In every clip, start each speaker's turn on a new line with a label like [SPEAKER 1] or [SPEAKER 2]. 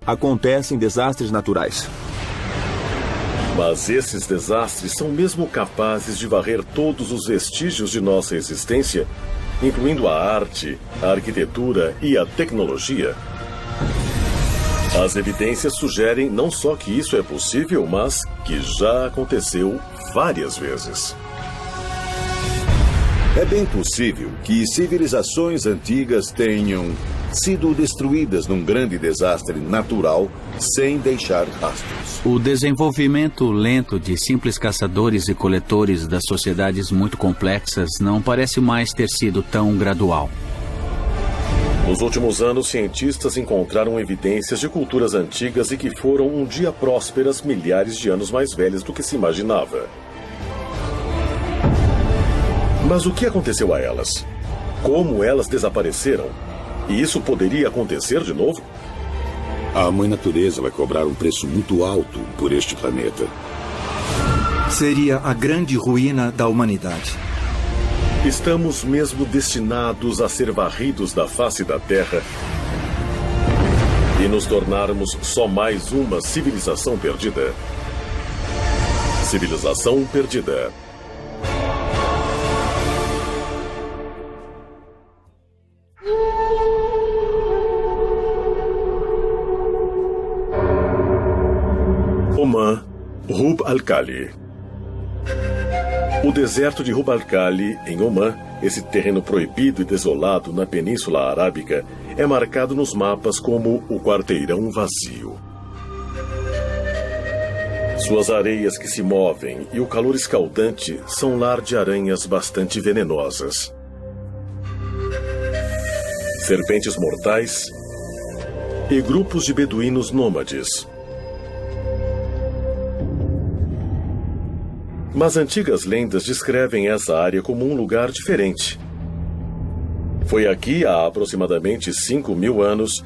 [SPEAKER 1] acontecem desastres naturais.
[SPEAKER 2] Mas esses desastres são mesmo capazes de varrer todos os vestígios de nossa existência, incluindo a arte, a arquitetura e a tecnologia? As evidências sugerem não só que isso é possível, mas que já aconteceu várias vezes.
[SPEAKER 3] É bem possível que civilizações antigas tenham sido destruídas num grande desastre natural sem deixar rastros.
[SPEAKER 4] O desenvolvimento lento de simples caçadores e coletores das sociedades muito complexas não parece mais ter sido tão gradual.
[SPEAKER 2] Nos últimos anos, cientistas encontraram evidências de culturas antigas e que foram um dia prósperas milhares de anos mais velhas do que se imaginava. Mas o que aconteceu a elas? Como elas desapareceram? E isso poderia acontecer de novo?
[SPEAKER 3] A Mãe Natureza vai cobrar um preço muito alto por este planeta.
[SPEAKER 5] Seria a grande ruína da humanidade.
[SPEAKER 2] Estamos mesmo destinados a ser varridos da face da Terra e nos tornarmos só mais uma civilização perdida. Civilização perdida. Oman, Rub al-Khali. O deserto de Rub al-Khali, em Oman, esse terreno proibido e desolado na Península Arábica, é marcado nos mapas como o quarteirão vazio. Suas areias que se movem e o calor escaldante são lar de aranhas bastante venenosas. Serpentes mortais e grupos de beduínos nômades. Mas antigas lendas descrevem essa área como um lugar diferente. Foi aqui, há aproximadamente 5.000 anos,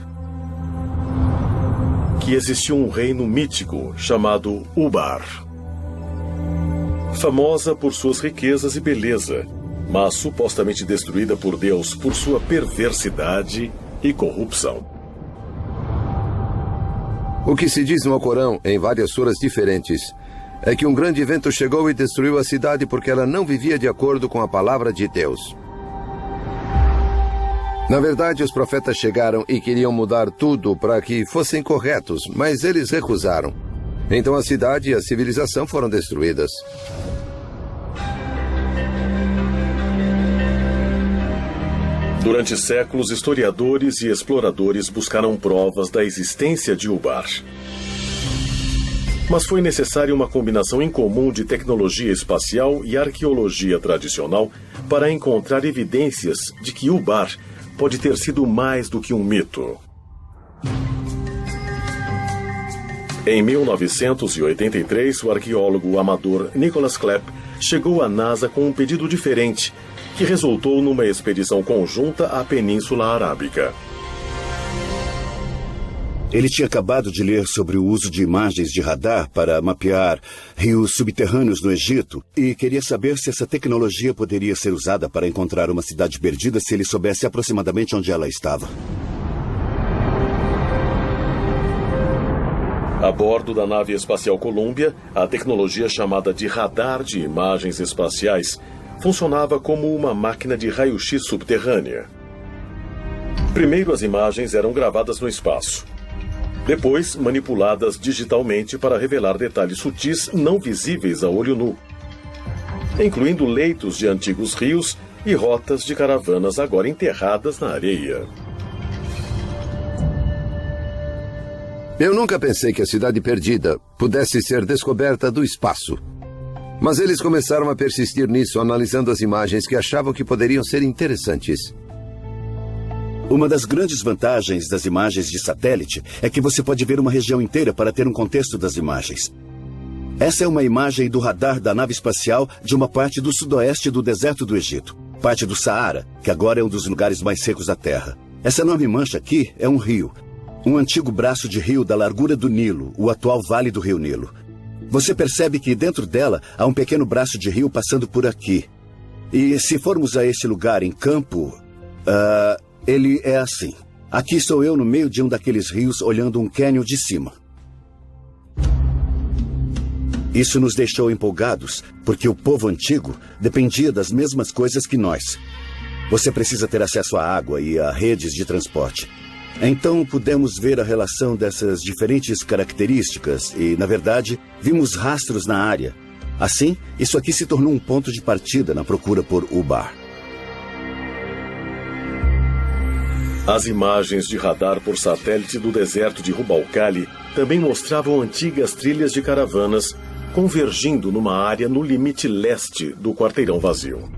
[SPEAKER 2] que existiu um reino mítico chamado Ubar. Famosa por suas riquezas e beleza, mas supostamente destruída por Deus por sua perversidade e corrupção.
[SPEAKER 6] O que se diz no Alcorão, em várias suras diferentes, é que um grande vento chegou e destruiu a cidade porque ela não vivia de acordo com a palavra de Deus. Na verdade, os profetas chegaram e queriam mudar tudo para que fossem corretos, mas eles recusaram. Então a cidade e a civilização foram destruídas.
[SPEAKER 2] Durante séculos, historiadores e exploradores buscaram provas da existência de Ubar. Mas foi necessária uma combinação incomum de tecnologia espacial e arqueologia tradicional para encontrar evidências de que Ubar pode ter sido mais do que um mito. Em 1983, o arqueólogo amador Nicholas Klepp chegou à NASA com um pedido diferente, que resultou numa expedição conjunta à Península Arábica.
[SPEAKER 7] Ele tinha acabado de ler sobre o uso de imagens de radar para mapear rios subterrâneos no Egito e queria saber se essa tecnologia poderia ser usada para encontrar uma cidade perdida se ele soubesse aproximadamente onde ela estava.
[SPEAKER 2] A bordo da nave espacial Columbia, a tecnologia chamada de radar de imagens espaciais funcionava como uma máquina de raio-x subterrânea. Primeiro, as imagens eram gravadas no espaço. Depois, manipuladas digitalmente para revelar detalhes sutis não visíveis a olho nu, incluindo leitos de antigos rios e rotas de caravanas agora enterradas na areia.
[SPEAKER 6] Eu nunca pensei que a cidade perdida pudesse ser descoberta do espaço. Mas eles começaram a persistir nisso, analisando as imagens que achavam que poderiam ser interessantes.
[SPEAKER 7] Uma das grandes vantagens das imagens de satélite é que você pode ver uma região inteira para ter um contexto das imagens. Essa é uma imagem do radar da nave espacial de uma parte do sudoeste do deserto do Egito, parte do Saara, que agora é um dos lugares mais secos da Terra. Essa enorme mancha aqui é um rio, um antigo braço de rio da largura do Nilo, o atual Vale do Rio Nilo. Você percebe que dentro dela há um pequeno braço de rio passando por aqui. E se formos a esse lugar em campo, ele é assim. Aqui estou eu no meio de um daqueles rios olhando um cânion de cima. Isso nos deixou empolgados, porque o povo antigo dependia das mesmas coisas que nós. Você precisa ter acesso à água e a redes de transporte. Então pudemos ver a relação dessas diferentes características e, na verdade, vimos rastros na área. Assim, isso aqui se tornou um ponto de partida na procura por Ubar.
[SPEAKER 2] As imagens de radar por satélite do deserto de Rub al Khali também mostravam antigas trilhas de caravanas convergindo numa área no limite leste do quarteirão vazio.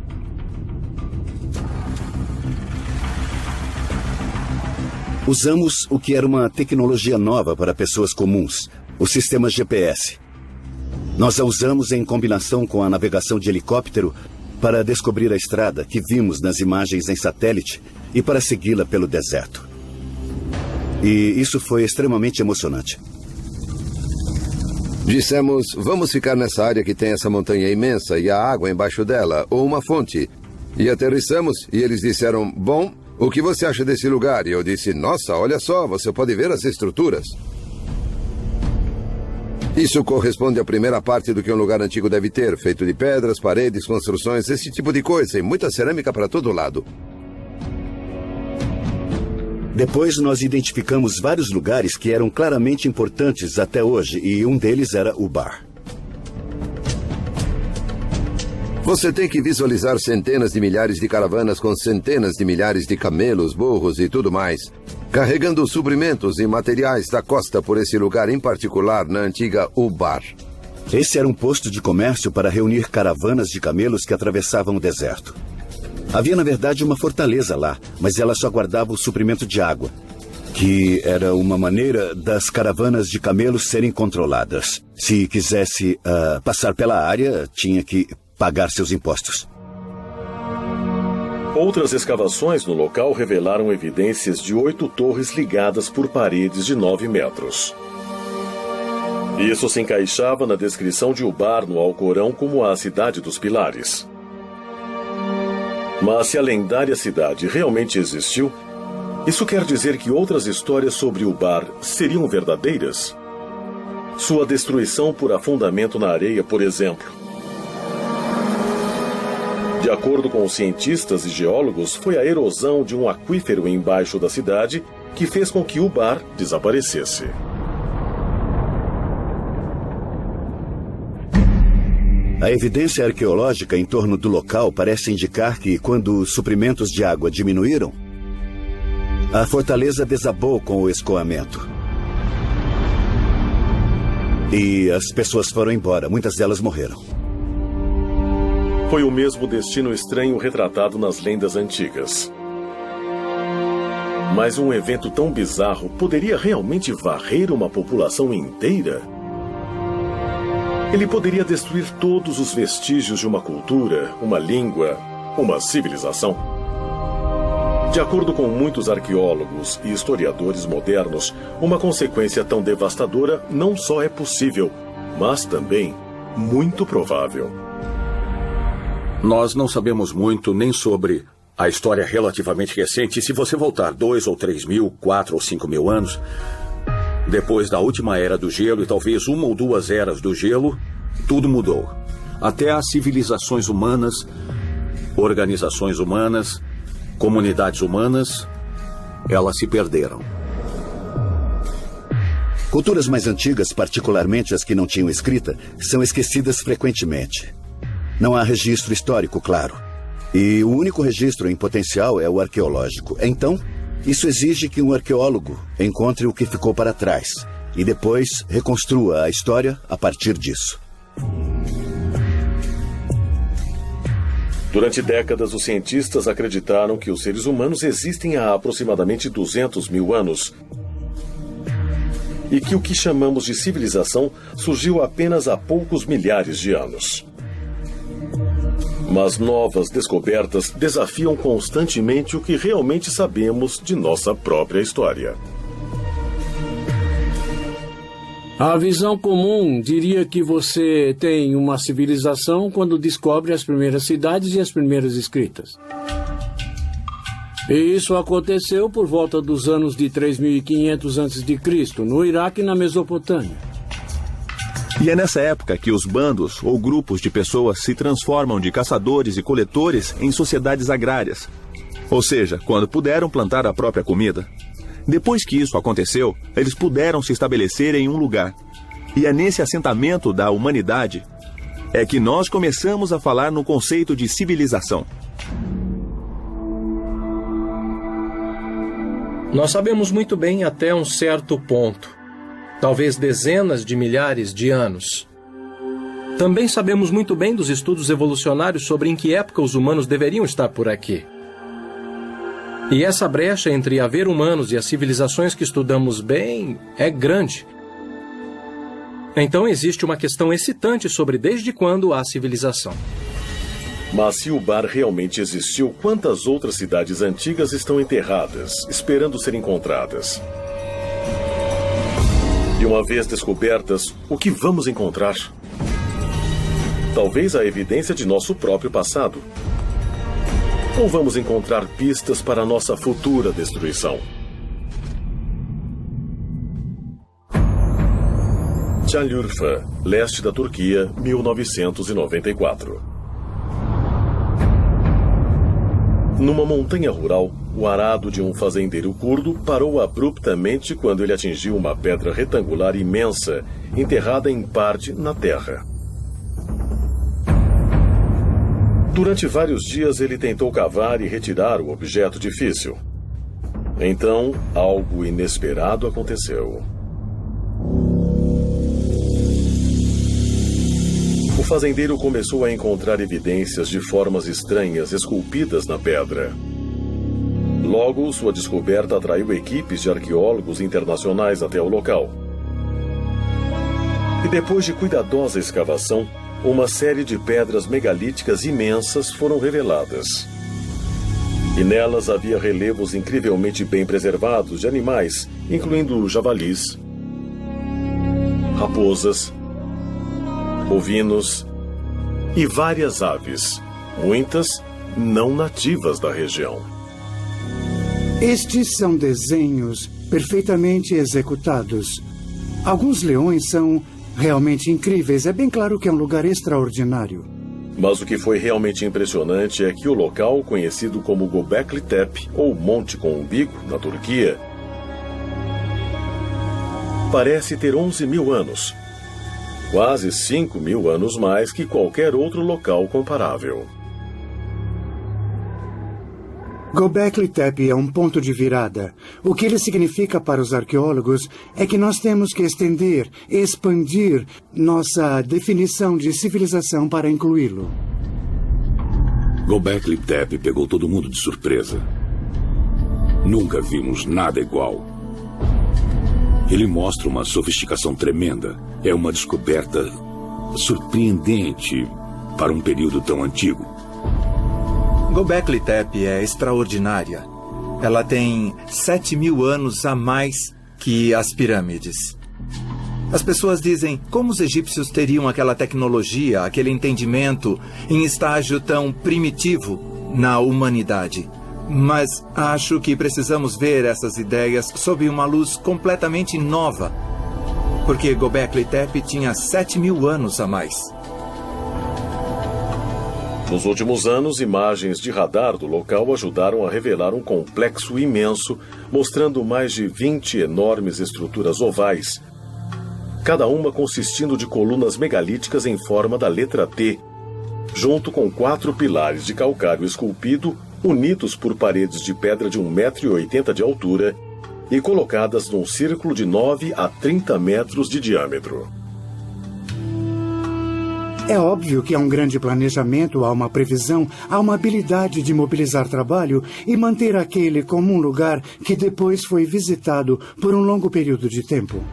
[SPEAKER 7] Usamos o que era uma tecnologia nova para pessoas comuns, o sistema GPS. Nós a usamos em combinação com a navegação de helicóptero para descobrir a estrada que vimos nas imagens em satélite e para segui-la pelo deserto. E isso foi extremamente emocionante.
[SPEAKER 6] Dissemos, vamos ficar nessa área que tem essa montanha imensa e a água embaixo dela, ou uma fonte. E aterrissamos e eles disseram, bom, o que você acha desse lugar? E eu disse, nossa, olha só, você pode ver as estruturas. Isso corresponde à primeira parte do que um lugar antigo deve ter, feito de pedras, paredes, construções, esse tipo de coisa, e muita cerâmica para todo lado.
[SPEAKER 7] Depois nós identificamos vários lugares que eram claramente importantes até hoje, e um deles era Ubar.
[SPEAKER 6] Você tem que visualizar centenas de milhares de caravanas com centenas de milhares de camelos, burros e tudo mais, carregando suprimentos e materiais da costa por esse lugar em particular na antiga Ubar.
[SPEAKER 7] Esse era um posto de comércio para reunir caravanas de camelos que atravessavam o deserto. Havia, na verdade, uma fortaleza lá, mas ela só guardava o suprimento de água, que era uma maneira das caravanas de camelos serem controladas. Se quisesse passar pela área, tinha que pagar seus impostos.
[SPEAKER 2] Outras escavações no local revelaram evidências de 8 torres ligadas por paredes de 9 metros. Isso se encaixava na descrição de Ubar no Alcorão como a cidade dos pilares. Mas se a lendária cidade realmente existiu, isso quer dizer que outras histórias sobre Ubar seriam verdadeiras? Sua destruição por afundamento na areia, por exemplo. De acordo com os cientistas e geólogos, foi a erosão de um aquífero embaixo da cidade que fez com que Ubar desaparecesse.
[SPEAKER 7] A evidência arqueológica em torno do local parece indicar que, quando os suprimentos de água diminuíram, a fortaleza desabou com o escoamento. E as pessoas foram embora, muitas delas morreram.
[SPEAKER 2] Foi o mesmo destino estranho retratado nas lendas antigas. Mas um evento tão bizarro poderia realmente varrer uma população inteira? Ele poderia destruir todos os vestígios de uma cultura, uma língua, uma civilização. De acordo com muitos arqueólogos e historiadores modernos, uma consequência tão devastadora não só é possível, mas também muito provável.
[SPEAKER 8] Nós não sabemos muito nem sobre a história relativamente recente. Se você voltar 2 ou 3 mil, 4 ou 5 mil anos, depois da última era do gelo e talvez 1 ou 2 eras do gelo, tudo mudou. Até as civilizações humanas, organizações humanas, comunidades humanas, elas se perderam.
[SPEAKER 7] Culturas mais antigas, particularmente as que não tinham escrita, são esquecidas frequentemente. Não há registro histórico, claro. E o único registro em potencial é o arqueológico. Então, isso exige que um arqueólogo encontre o que ficou para trás e depois reconstrua a história a partir disso.
[SPEAKER 2] Durante décadas, os cientistas acreditaram que os seres humanos existem há aproximadamente 200 mil anos e que o que chamamos de civilização surgiu apenas há poucos milhares de anos. Mas novas descobertas desafiam constantemente o que realmente sabemos de nossa própria história.
[SPEAKER 9] A visão comum diria que você tem uma civilização quando descobre as primeiras cidades e as primeiras escritas. E isso aconteceu por volta dos anos de 3500 a.C., no Iraque e na Mesopotâmia.
[SPEAKER 1] E é nessa época que os bandos ou grupos de pessoas se transformam de caçadores e coletores em sociedades agrárias. Ou seja, quando puderam plantar a própria comida. Depois que isso aconteceu, eles puderam se estabelecer em um lugar. E é nesse assentamento da humanidade é que nós começamos a falar no conceito de civilização.
[SPEAKER 10] Nós sabemos muito bem até um certo ponto, talvez dezenas de milhares de anos. Também sabemos muito bem dos estudos evolucionários sobre em que época os humanos deveriam estar por aqui. E essa brecha entre haver humanos e as civilizações que estudamos bem é grande. Então existe uma questão excitante sobre desde quando há civilização.
[SPEAKER 2] Mas se o bar realmente existiu, quantas outras cidades antigas estão enterradas, esperando ser encontradas? E uma vez descobertas, o que vamos encontrar? Talvez a evidência de nosso próprio passado. Ou vamos encontrar pistas para a nossa futura destruição? Şanlıurfa, leste da Turquia, 1994. Numa montanha rural, o arado de um fazendeiro curdo parou abruptamente quando ele atingiu uma pedra retangular imensa, enterrada em parte na terra. Durante vários dias ele tentou cavar e retirar o objeto difícil. Então, algo inesperado aconteceu. O fazendeiro começou a encontrar evidências de formas estranhas esculpidas na pedra. Logo, sua descoberta atraiu equipes de arqueólogos internacionais até o local. E depois de cuidadosa escavação, uma série de pedras megalíticas imensas foram reveladas. E nelas havia relevos incrivelmente bem preservados de animais, incluindo javalis, raposas, bovinos e várias aves, muitas não nativas da região.
[SPEAKER 11] Estes são desenhos perfeitamente executados. Alguns leões são realmente incríveis. É bem claro que é um lugar extraordinário.
[SPEAKER 2] Mas o que foi realmente impressionante é que o local, conhecido como Göbekli Tepe, ou Monte com Umbigo, na Turquia, parece ter 11.000 anos. Quase 5.000 anos mais que qualquer outro local comparável.
[SPEAKER 11] Göbekli Tepe é um ponto de virada. O que ele significa para os arqueólogos é que nós temos que estender, expandir nossa definição de civilização para incluí-lo.
[SPEAKER 12] Göbekli Tepe pegou todo mundo de surpresa. Nunca vimos nada igual. Ele mostra uma sofisticação tremenda. É uma descoberta surpreendente para um período tão antigo.
[SPEAKER 5] Göbekli Tepe é extraordinária. Ela tem 7.000 anos a mais que as pirâmides. As pessoas dizem como os egípcios teriam aquela tecnologia, aquele entendimento em estágio tão primitivo na humanidade. Mas acho que precisamos ver essas ideias sob uma luz completamente nova. Porque Göbekli Tepe tinha 7.000 anos a mais.
[SPEAKER 2] Nos últimos anos, imagens de radar do local ajudaram a revelar um complexo imenso, mostrando mais de 20 enormes estruturas ovais, cada uma consistindo de colunas megalíticas em forma da letra T, junto com 4 pilares de calcário esculpido, unidos por paredes de pedra de 1,80 m de altura e colocadas num círculo de 9 a 30 metros de diâmetro.
[SPEAKER 11] É óbvio que há um grande planejamento, há uma previsão, há uma habilidade de mobilizar trabalho e manter aquele como um lugar que depois foi visitado por um longo período de tempo.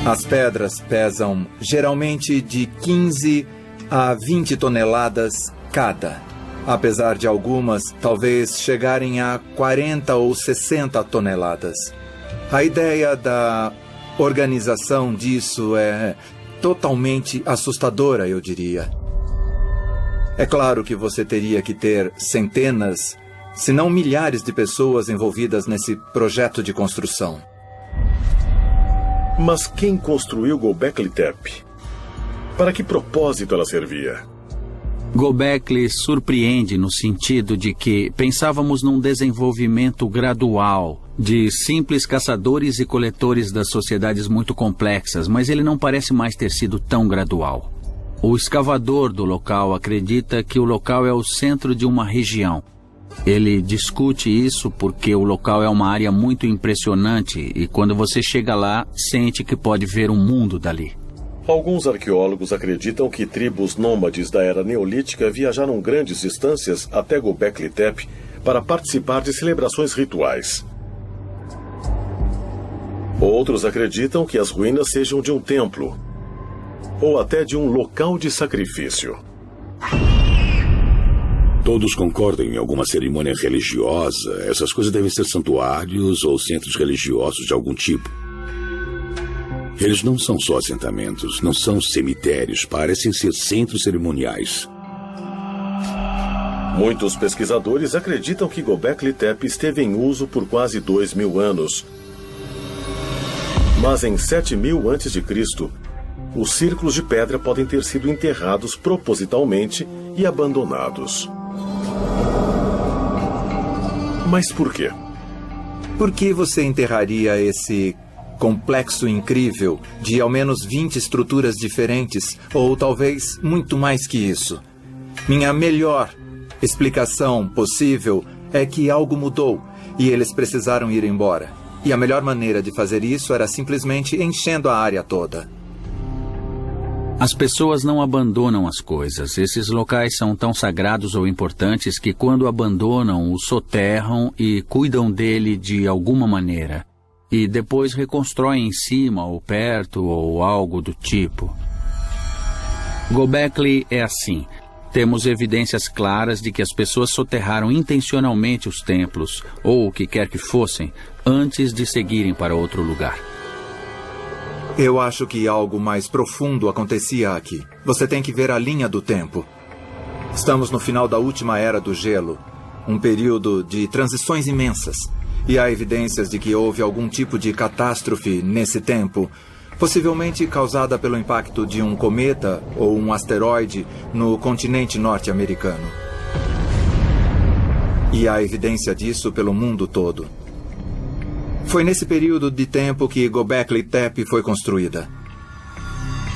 [SPEAKER 5] As pedras pesam geralmente de 15 a 20 toneladas cada. Apesar de algumas talvez chegarem a 40 ou 60 toneladas. A ideia da organização disso é totalmente assustadora, eu diria. É claro que você teria que ter centenas, se não milhares de pessoas envolvidas nesse projeto de construção.
[SPEAKER 2] Mas quem construiu Göbekli Tepe? Para que propósito ela servia?
[SPEAKER 4] Göbekli surpreende no sentido de que pensávamos num desenvolvimento gradual de simples caçadores e coletores das sociedades muito complexas, mas ele não parece mais ter sido tão gradual. O escavador do local acredita que o local é o centro de uma região. Ele discute isso porque o local é uma área muito impressionante e quando você chega lá, sente que pode ver o mundo dali.
[SPEAKER 2] Alguns arqueólogos acreditam que tribos nômades da era neolítica viajaram grandes distâncias até Göbekli Tepe para participar de celebrações rituais. Outros acreditam que as ruínas sejam de um templo ou até de um local de sacrifício.
[SPEAKER 12] Todos concordam em alguma cerimônia religiosa. Essas coisas devem ser santuários ou centros religiosos de algum tipo. Eles não são só assentamentos, não são cemitérios, parecem ser centros cerimoniais.
[SPEAKER 2] Muitos pesquisadores acreditam que Göbekli Tepe esteve em uso por quase 2.000 anos. Mas em 7.000 a.C., os círculos de pedra podem ter sido enterrados propositalmente e abandonados. Mas por quê?
[SPEAKER 5] Por que você enterraria esse complexo incrível de ao menos 20 estruturas diferentes, ou talvez muito mais que isso? Minha melhor explicação possível é que algo mudou e eles precisaram ir embora. E a melhor maneira de fazer isso era simplesmente enchendo a área toda.
[SPEAKER 4] As pessoas não abandonam as coisas. Esses locais são tão sagrados ou importantes que quando abandonam, o soterram e cuidam dele de alguma maneira. E depois reconstroem em cima ou perto ou algo do tipo. Göbekli é assim. Temos evidências claras de que as pessoas soterraram intencionalmente os templos, ou o que quer que fossem, antes de seguirem para outro lugar.
[SPEAKER 5] Eu acho que algo mais profundo acontecia aqui. Você tem que ver a linha do tempo. Estamos no final da última era do gelo, um período de transições imensas. E há evidências de que houve algum tipo de catástrofe nesse tempo, possivelmente causada pelo impacto de um cometa ou um asteroide no continente norte-americano. E há evidência disso pelo mundo todo. Foi nesse período de tempo que Göbekli Tepe foi construída.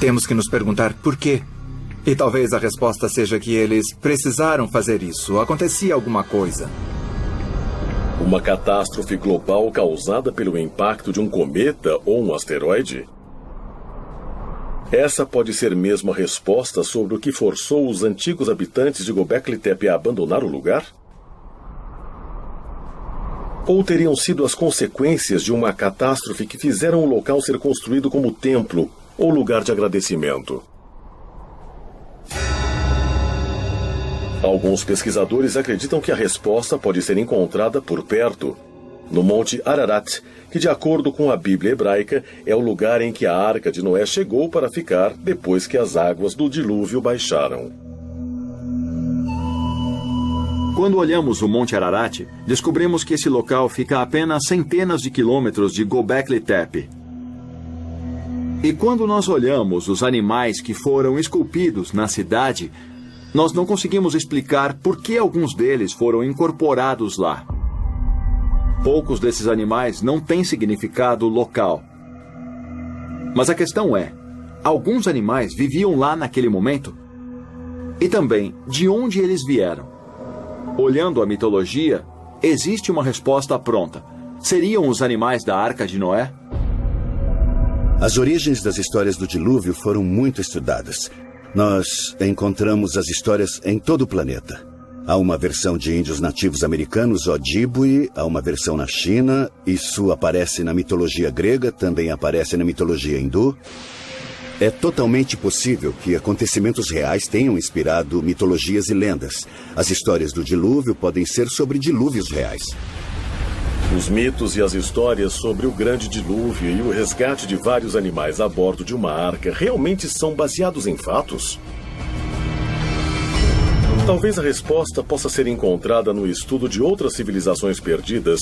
[SPEAKER 5] Temos que nos perguntar por quê. E talvez a resposta seja que eles precisaram fazer isso. Acontecia alguma coisa.
[SPEAKER 2] Uma catástrofe global causada pelo impacto de um cometa ou um asteroide? Essa pode ser mesmo a resposta sobre o que forçou os antigos habitantes de Göbekli Tepe a abandonar o lugar? Ou teriam sido as consequências de uma catástrofe que fizeram o local ser construído como templo ou lugar de agradecimento? Alguns pesquisadores acreditam que a resposta pode ser encontrada por perto, no Monte Ararat, que, de acordo com a Bíblia hebraica, é o lugar em que a Arca de Noé chegou para ficar depois que as águas do dilúvio baixaram.
[SPEAKER 13] Quando olhamos o Monte Ararat, descobrimos que esse local fica a apenas centenas de quilômetros de Göbekli Tepe. E quando nós olhamos os animais que foram esculpidos na cidade, nós não conseguimos explicar por que alguns deles foram incorporados lá. Poucos desses animais não têm significado local. Mas a questão é, alguns animais viviam lá naquele momento? E também, de onde eles vieram? Olhando a mitologia, existe uma resposta pronta. Seriam os animais da Arca de Noé?
[SPEAKER 7] As origens das histórias do dilúvio foram muito estudadas. Nós encontramos as histórias em todo o planeta. Há uma versão de índios nativos americanos, Ojibwe, há uma versão na China, isso aparece na mitologia grega, também aparece na mitologia hindu. É totalmente possível que acontecimentos reais tenham inspirado mitologias e lendas. As histórias do dilúvio podem ser sobre dilúvios reais.
[SPEAKER 2] Os mitos e as histórias sobre o grande dilúvio e o resgate de vários animais a bordo de uma arca realmente são baseados em fatos? Talvez a resposta possa ser encontrada no estudo de outras civilizações perdidas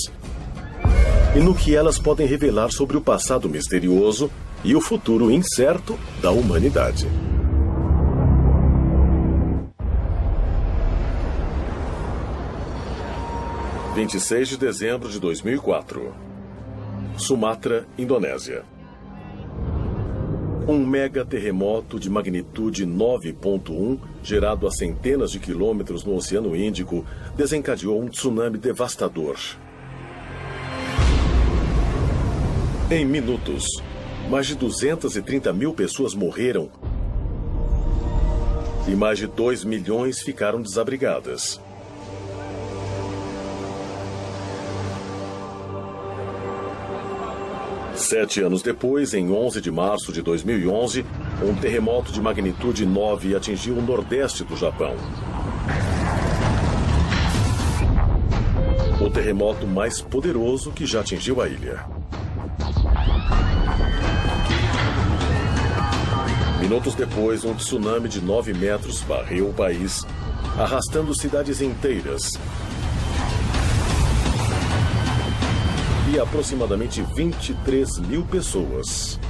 [SPEAKER 2] e no que elas podem revelar sobre o passado misterioso e o futuro incerto da humanidade. – 26 de dezembro de 2004. Sumatra, Indonésia. Um mega terremoto de magnitude 9.1, gerado a centenas de quilômetros no Oceano Índico, desencadeou um tsunami devastador. Em minutos, mais de 230 mil pessoas morreram e mais de 2 milhões ficaram desabrigadas. Sete anos depois, em 11 de março de 2011, um terremoto de magnitude 9 atingiu o nordeste do Japão. O terremoto mais poderoso que já atingiu a ilha. Minutos depois, um tsunami de 9 metros varreu o país, arrastando cidades inteiras e aproximadamente 23 mil pessoas.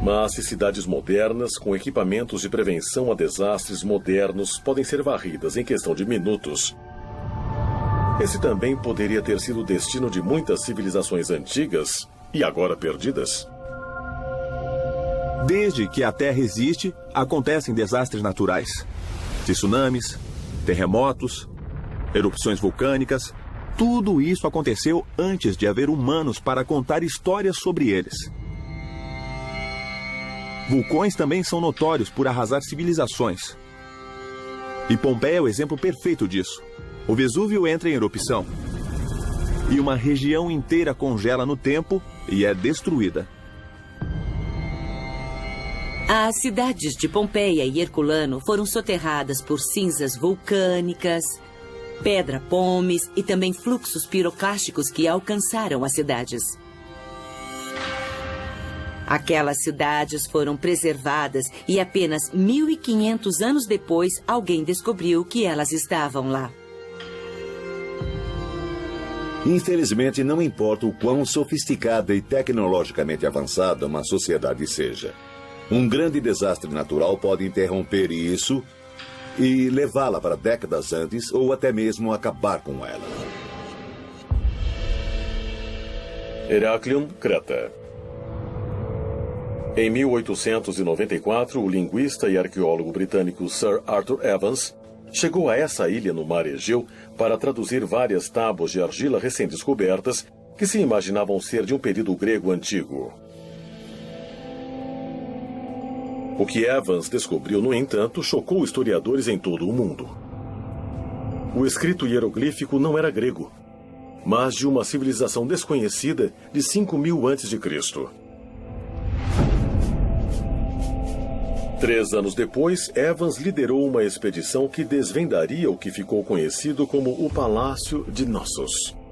[SPEAKER 2] Mas se cidades modernas, com equipamentos de prevenção a desastres modernos, podem ser varridas em questão de minutos, esse também poderia ter sido o destino de muitas civilizações antigas e agora perdidas.
[SPEAKER 1] Desde que a Terra existe, acontecem desastres naturais. Tsunamis, terremotos, erupções vulcânicas. Tudo isso aconteceu antes de haver humanos para contar histórias sobre eles. Vulcões também são notórios por arrasar civilizações. E Pompeia é o exemplo perfeito disso. O Vesúvio entra em erupção e uma região inteira congela no tempo e é destruída.
[SPEAKER 14] As cidades de Pompeia e Herculano foram soterradas por cinzas vulcânicas, pedra-pomes e também fluxos piroclásticos que alcançaram as cidades. Aquelas cidades foram preservadas e apenas 1.500 anos depois alguém descobriu que elas estavam lá.
[SPEAKER 3] Infelizmente, não importa o quão sofisticada e tecnologicamente avançada uma sociedade seja, um grande desastre natural pode interromper isso e levá-la para décadas antes ou até mesmo acabar com ela.
[SPEAKER 2] Heraklion, Creta. Em 1894, o linguista e arqueólogo britânico Sir Arthur Evans chegou a essa ilha no mar Egeu para traduzir várias tábuas de argila recém-descobertas que se imaginavam ser de um período grego antigo. O que Evans descobriu, no entanto, chocou historiadores em todo o mundo. O escrito hieroglífico não era grego, mas de uma civilização desconhecida de 5.000 a.C. 3 anos depois, Evans liderou uma expedição que desvendaria o que ficou conhecido como o Palácio de Knossos.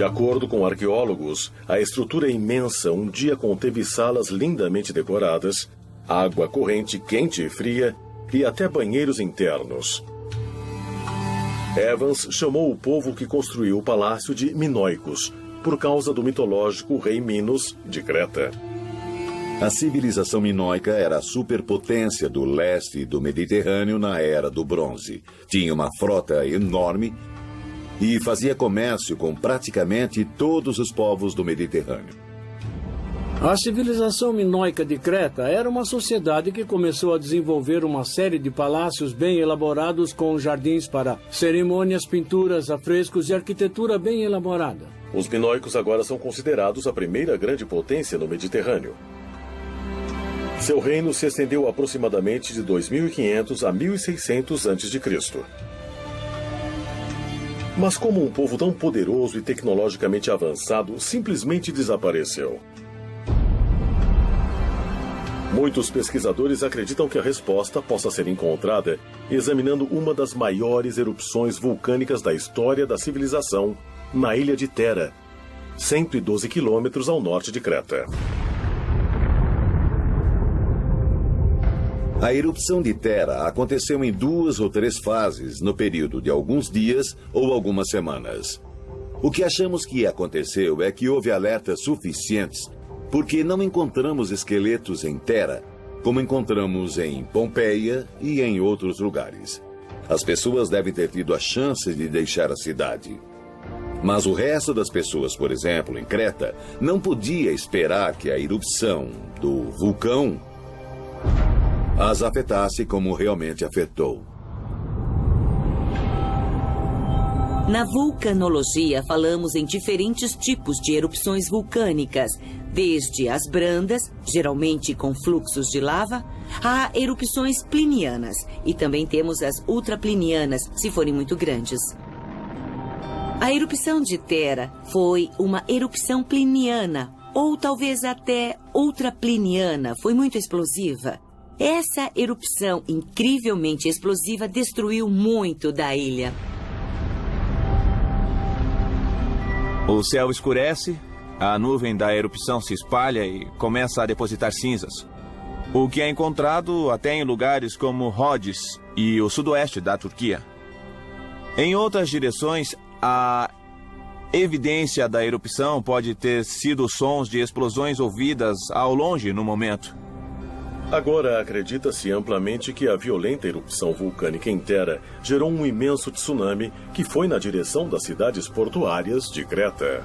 [SPEAKER 2] De acordo com arqueólogos, a estrutura imensa um dia conteve salas lindamente decoradas, água corrente quente e fria e até banheiros internos. Evans chamou o povo que construiu o palácio de Minoicos, por causa do mitológico rei Minos de Creta.
[SPEAKER 3] A civilização minoica era a superpotência do leste do Mediterrâneo na Era do Bronze. Tinha uma frota enorme e fazia comércio com praticamente todos os povos do Mediterrâneo.
[SPEAKER 9] A civilização minoica de Creta era uma sociedade que começou a desenvolver uma série de palácios bem elaborados com jardins para cerimônias, pinturas, afrescos e arquitetura bem elaborada.
[SPEAKER 2] Os minoicos agora são considerados a primeira grande potência no Mediterrâneo. Seu reino se estendeu aproximadamente de 2.500 a 1.600 a.C. Mas como um povo tão poderoso e tecnologicamente avançado simplesmente desapareceu? Muitos pesquisadores acreditam que a resposta possa ser encontrada examinando uma das maiores erupções vulcânicas da história da civilização na ilha de Thera, 112 quilômetros ao norte de Creta.
[SPEAKER 3] A erupção de Thera aconteceu em 2 ou 3 fases, no período de alguns dias ou algumas semanas. O que achamos que aconteceu é que houve alertas suficientes, porque não encontramos esqueletos em Thera, como encontramos em Pompeia e em outros lugares. As pessoas devem ter tido a chance de deixar a cidade. Mas o resto das pessoas, por exemplo, em Creta, não podia esperar que a erupção do vulcão as afetasse como realmente afetou.
[SPEAKER 14] Na vulcanologia, falamos em diferentes tipos de erupções vulcânicas, desde as brandas, geralmente com fluxos de lava, a erupções plinianas. E também temos as ultraplinianas, se forem muito grandes. A erupção de Thera foi uma erupção pliniana, ou talvez até ultrapliniana, foi muito explosiva. Essa erupção incrivelmente explosiva destruiu muito da ilha.
[SPEAKER 1] O céu escurece, a nuvem da erupção se espalha e começa a depositar cinzas. O que é encontrado até em lugares como Rhodes e o sudoeste da Turquia. Em outras direções, a evidência da erupção pode ter sido sons de explosões ouvidas ao longe no momento.
[SPEAKER 2] Agora, acredita-se amplamente que a violenta erupção vulcânica em Thera gerou um imenso tsunami que foi na direção das cidades portuárias de Creta.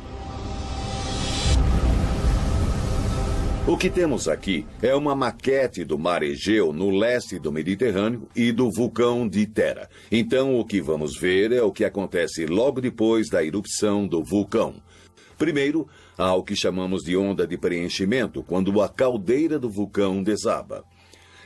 [SPEAKER 3] O que temos aqui é uma maquete do mar Egeu no leste do Mediterrâneo e do vulcão de Thera. Então, o que vamos ver é o que acontece logo depois da erupção do vulcão. Primeiro, há o que chamamos de onda de preenchimento, quando a caldeira do vulcão desaba.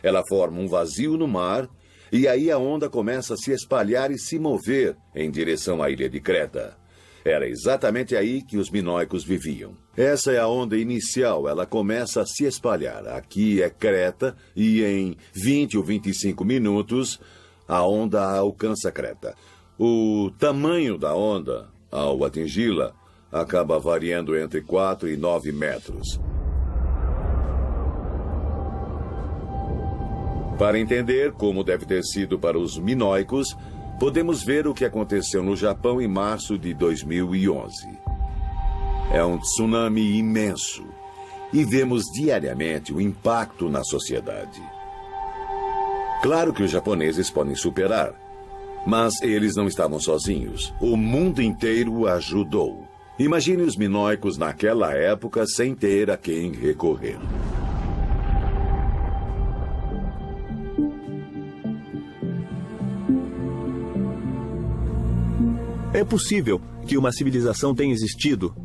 [SPEAKER 3] Ela forma um vazio no mar, e aí a onda começa a se espalhar e se mover em direção à ilha de Creta. Era exatamente aí que os minoicos viviam. Essa é a onda inicial, ela começa a se espalhar. Aqui é Creta, e em 20 ou 25 minutos, a onda alcança Creta. O tamanho da onda, ao atingi-la, acaba variando entre 4 e 9 metros. Para entender como deve ter sido para os minoicos, podemos ver o que aconteceu no Japão em março de 2011. É um tsunami imenso e vemos diariamente o impacto na sociedade. Claro que os japoneses podem superar, mas eles não estavam sozinhos. O mundo inteiro ajudou. Imagine os minoicos naquela época sem ter a quem recorrer.
[SPEAKER 1] É possível que uma civilização tenha existido,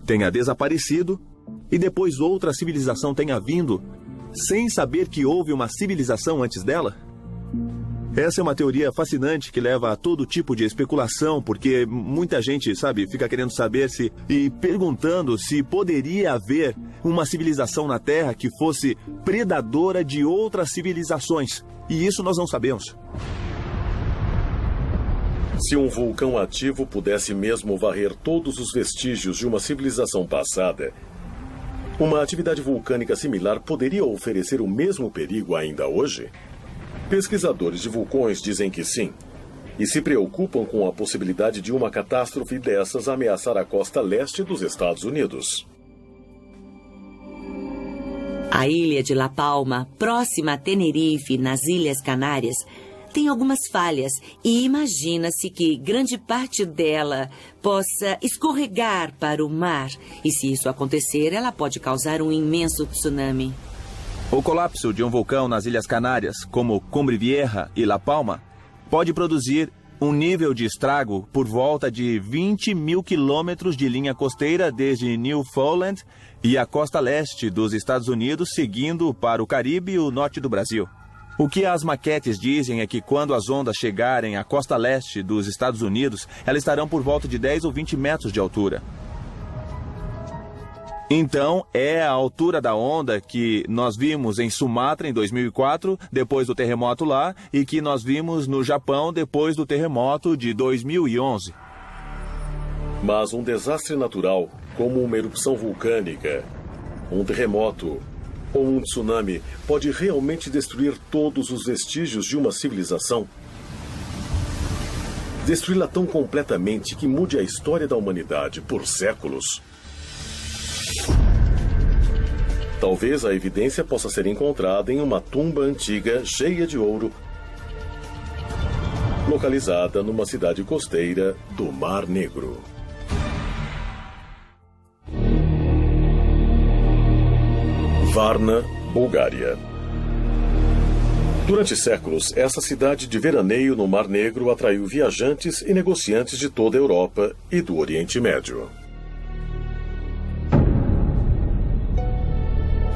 [SPEAKER 1] tenha desaparecido e depois outra civilização tenha vindo sem saber que houve uma civilização antes dela? Essa é uma teoria fascinante que leva a todo tipo de especulação, porque muita gente, fica querendo saber e perguntando se poderia haver uma civilização na Terra que fosse predadora de outras civilizações. E isso nós não sabemos.
[SPEAKER 2] Se um vulcão ativo pudesse mesmo varrer todos os vestígios de uma civilização passada, uma atividade vulcânica similar poderia oferecer o mesmo perigo ainda hoje? Pesquisadores de vulcões dizem que sim, e se preocupam com a possibilidade de uma catástrofe dessas ameaçar a costa leste dos Estados Unidos.
[SPEAKER 14] A ilha de La Palma, próxima a Tenerife, nas Ilhas Canárias, tem algumas falhas e imagina-se que grande parte dela possa escorregar para o mar. E se isso acontecer, ela pode causar um imenso tsunami.
[SPEAKER 1] O colapso de um vulcão nas Ilhas Canárias, como Cumbre Vieja e La Palma, pode produzir um nível de estrago por volta de 20 mil quilômetros de linha costeira desde Newfoundland e a costa leste dos Estados Unidos, seguindo para o Caribe e o norte do Brasil. O que as maquetes dizem é que quando as ondas chegarem à costa leste dos Estados Unidos, elas estarão por volta de 10 ou 20 metros de altura. Então, é a altura da onda que nós vimos em Sumatra em 2004, depois do terremoto lá, e que nós vimos no Japão depois do terremoto de 2011.
[SPEAKER 2] Mas um desastre natural, como uma erupção vulcânica, um terremoto ou um tsunami, pode realmente destruir todos os vestígios de uma civilização? Destruí-la tão completamente que mude a história da humanidade por séculos? Talvez a evidência possa ser encontrada em uma tumba antiga cheia de ouro, localizada numa cidade costeira do Mar Negro. Varna, Bulgária. Durante séculos, essa cidade de veraneio no Mar Negro atraiu viajantes e negociantes de toda a Europa e do Oriente Médio.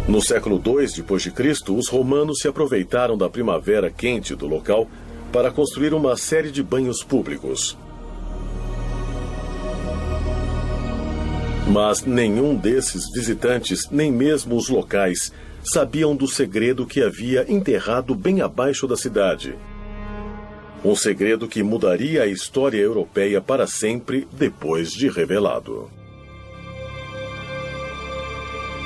[SPEAKER 2] No século II d.C., os romanos se aproveitaram da primavera quente do local para construir uma série de banhos públicos. Mas nenhum desses visitantes, nem mesmo os locais, sabiam do segredo que havia enterrado bem abaixo da cidade. Um segredo que mudaria a história europeia para sempre depois de revelado.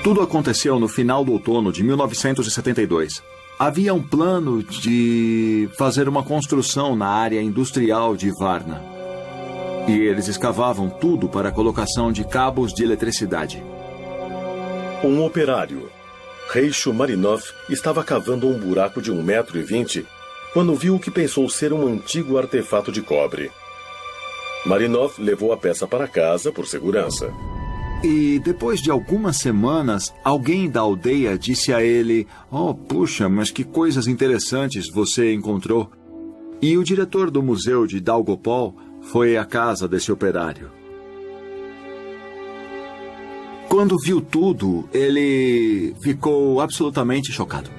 [SPEAKER 13] Tudo aconteceu no final do outono de 1972. Havia um plano de fazer uma construção na área industrial de Varna. E eles escavavam tudo para a colocação de cabos de eletricidade.
[SPEAKER 2] Um operário, Reicho Marinov, estava cavando um buraco de 1,20 m quando viu o que pensou ser um antigo artefato de cobre. Marinov levou a peça para casa por segurança.
[SPEAKER 13] E depois de algumas semanas, alguém da aldeia disse a ele: "Oh, puxa, mas que coisas interessantes você encontrou." E o diretor do museu de Daugopol foi à casa desse operário. Quando viu tudo, ele ficou absolutamente chocado.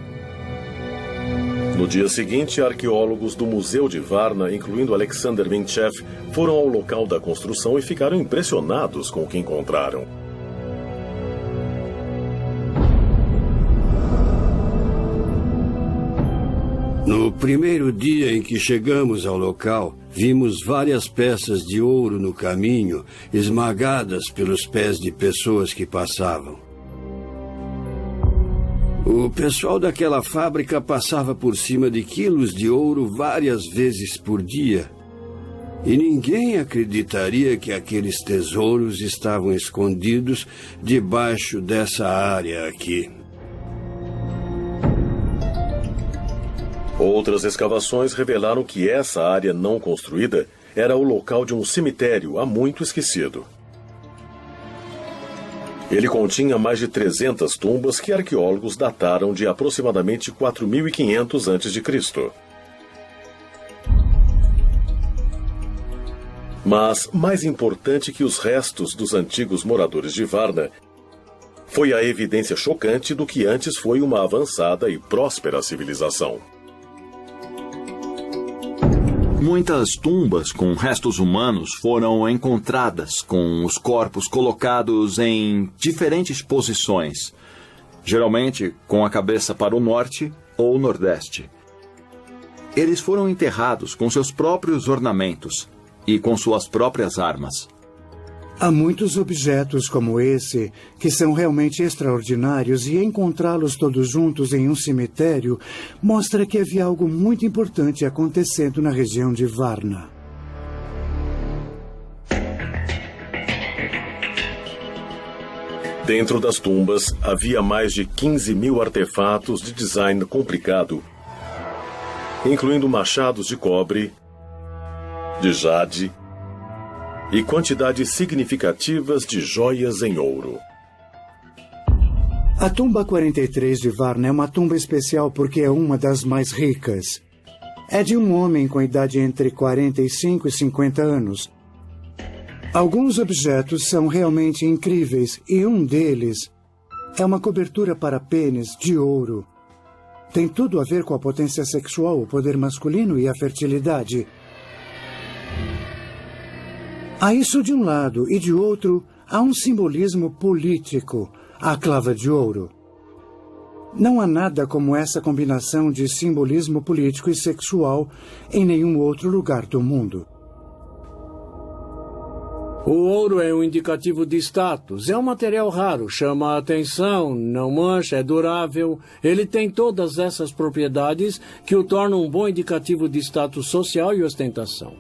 [SPEAKER 2] No dia seguinte, arqueólogos do Museu de Varna, incluindo Alexander Minchev, foram ao local da construção e ficaram impressionados com o que encontraram.
[SPEAKER 15] No primeiro dia em que chegamos ao local, vimos várias peças de ouro no caminho, esmagadas pelos pés de pessoas que passavam. O pessoal daquela fábrica passava por cima de quilos de ouro várias vezes por dia. E ninguém acreditaria que aqueles tesouros estavam escondidos debaixo dessa área aqui.
[SPEAKER 2] Outras escavações revelaram que essa área não construída era o local de um cemitério há muito esquecido. Ele continha mais de 300 tumbas que arqueólogos dataram de aproximadamente 4.500 a.C. Mas, mais importante que os restos dos antigos moradores de Varna, foi a evidência chocante do que antes foi uma avançada e próspera civilização.
[SPEAKER 13] Muitas tumbas com restos humanos foram encontradas, com os corpos colocados em diferentes posições, geralmente com a cabeça para o norte ou nordeste. Eles foram enterrados com seus próprios ornamentos e com suas próprias armas.
[SPEAKER 11] Há muitos objetos como esse que são realmente extraordinários e encontrá-los todos juntos em um cemitério mostra que havia algo muito importante acontecendo na região de Varna.
[SPEAKER 2] Dentro das tumbas havia mais de 15.000 artefatos de design complicado, incluindo machados de cobre, de jade e quantidades significativas de joias em ouro.
[SPEAKER 11] A tumba 43 de Varna é uma tumba especial porque é uma das mais ricas. É de um homem com idade entre 45 e 50 anos. Alguns objetos são realmente incríveis e um deles é uma cobertura para pênis de ouro. Tem tudo a ver com a potência sexual, o poder masculino e a fertilidade. Há isso de um lado e de outro há um simbolismo político, a clava de ouro. Não há nada como essa combinação de simbolismo político e sexual em nenhum outro lugar do mundo.
[SPEAKER 9] O ouro é um indicativo de status. É um material raro, chama a atenção, não mancha, é durável. Ele tem todas essas propriedades que o tornam um bom indicativo de status social e ostentação.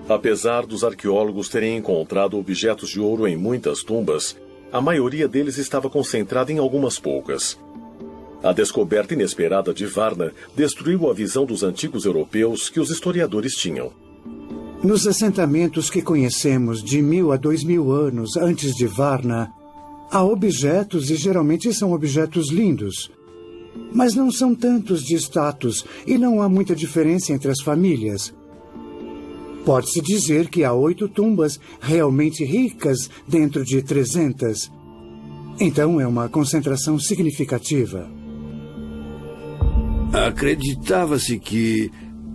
[SPEAKER 2] Apesar dos arqueólogos terem encontrado objetos de ouro em muitas tumbas, a maioria deles estava concentrada em algumas poucas. A descoberta inesperada de Varna destruiu a visão dos antigos europeus que os historiadores tinham.
[SPEAKER 11] Nos assentamentos que conhecemos de 1000 a 2000 anos antes de Varna, há objetos e geralmente são objetos lindos. Mas não são tantos de status e não há muita diferença entre as famílias. Pode-se dizer que há 8 tumbas realmente ricas dentro de 300. Então é uma concentração significativa.
[SPEAKER 15] Acreditava-se que,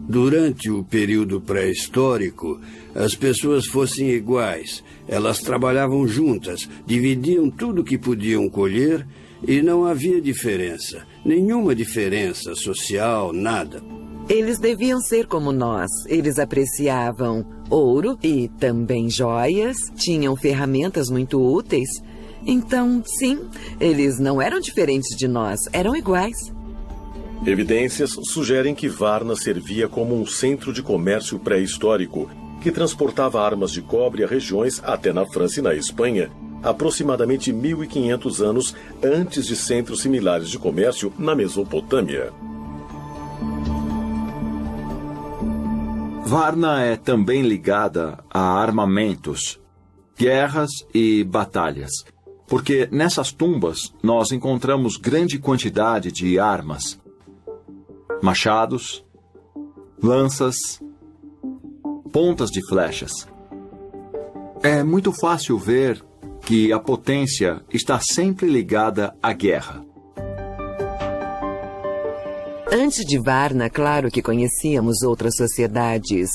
[SPEAKER 15] durante o período pré-histórico, as pessoas fossem iguais. Elas trabalhavam juntas, dividiam tudo que podiam colher e não havia diferença. Nenhuma diferença social, nada.
[SPEAKER 16] Eles deviam ser como nós. Eles apreciavam ouro e também joias, tinham ferramentas muito úteis. Então, sim, eles não eram diferentes de nós, eram iguais.
[SPEAKER 2] Evidências sugerem que Varna servia como um centro de comércio pré-histórico, que transportava armas de cobre a regiões até na França e na Espanha, aproximadamente 1500 anos antes de centros similares de comércio na Mesopotâmia.
[SPEAKER 13] Varna é também ligada a armamentos, guerras e batalhas, porque nessas tumbas nós encontramos grande quantidade de armas, machados, lanças, pontas de flechas. É muito fácil ver que a potência está sempre ligada à guerra.
[SPEAKER 16] Antes de Varna, claro que conhecíamos outras sociedades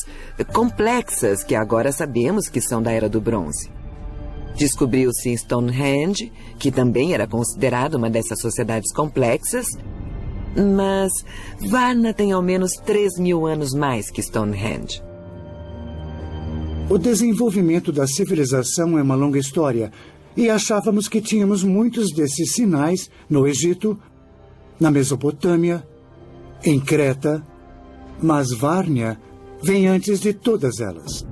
[SPEAKER 16] complexas que agora sabemos que são da Era do Bronze. Descobriu-se Stonehenge, que também era considerado uma dessas sociedades complexas, mas Varna tem ao menos 3.000 anos mais que Stonehenge.
[SPEAKER 11] O desenvolvimento da civilização é uma longa história e achávamos que tínhamos muitos desses sinais no Egito, na Mesopotâmia, em Creta, mas Várnia vem antes de todas elas.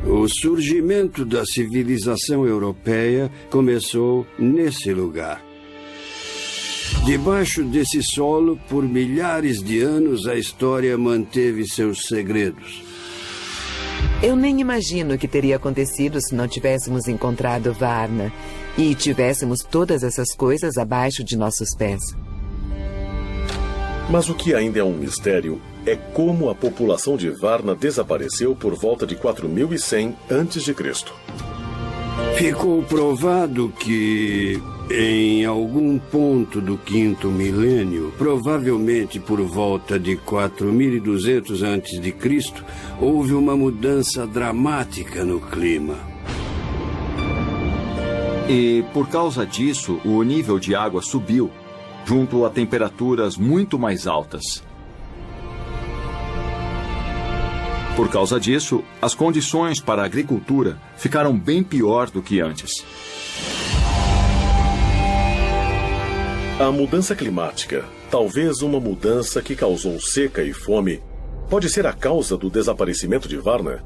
[SPEAKER 15] O surgimento da civilização europeia começou nesse lugar. Debaixo desse solo, por milhares de anos, a história manteve seus segredos.
[SPEAKER 16] Eu nem imagino o que teria acontecido se não tivéssemos encontrado Varna e tivéssemos todas essas coisas abaixo de nossos pés.
[SPEAKER 2] Mas o que ainda é um mistério é como a população de Varna desapareceu por volta de 4100 a.C.
[SPEAKER 15] Ficou provado que, em algum ponto do 5º milênio, provavelmente por volta de 4200 a.C., houve uma mudança dramática no clima.
[SPEAKER 13] E, por causa disso, o nível de água subiu, junto a temperaturas muito mais altas. Por causa disso, as condições para a agricultura ficaram bem pior do que antes.
[SPEAKER 2] A mudança climática, talvez uma mudança que causou seca e fome, pode ser a causa do desaparecimento de Varna?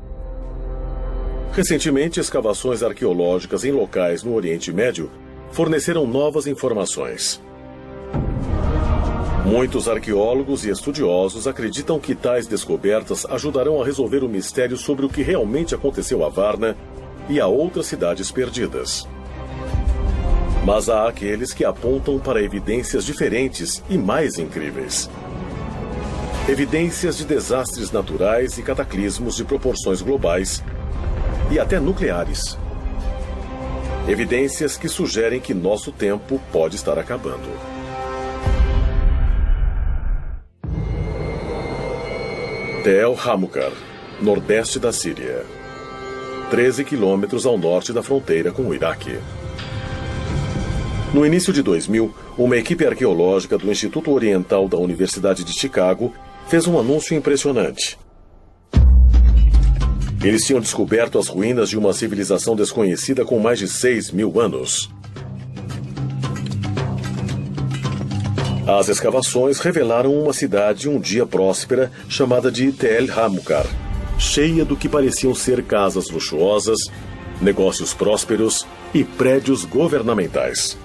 [SPEAKER 2] Recentemente, escavações arqueológicas em locais no Oriente Médio forneceram novas informações. Muitos arqueólogos e estudiosos acreditam que tais descobertas ajudarão a resolver o mistério sobre o que realmente aconteceu a Varna e a outras cidades perdidas. Mas há aqueles que apontam para evidências diferentes e mais incríveis. Evidências de desastres naturais e cataclismos de proporções globais e até nucleares. Evidências que sugerem que nosso tempo pode estar acabando. Tel Hamukar, nordeste da Síria. 13 quilômetros ao norte da fronteira com o Iraque. No início de 2000, uma equipe arqueológica do Instituto Oriental da Universidade de Chicago fez um anúncio impressionante. Eles tinham descoberto as ruínas de uma civilização desconhecida com mais de 6.000 anos. As escavações revelaram uma cidade um dia próspera chamada de Tel Hamukar, cheia do que pareciam ser casas luxuosas, negócios prósperos e prédios governamentais.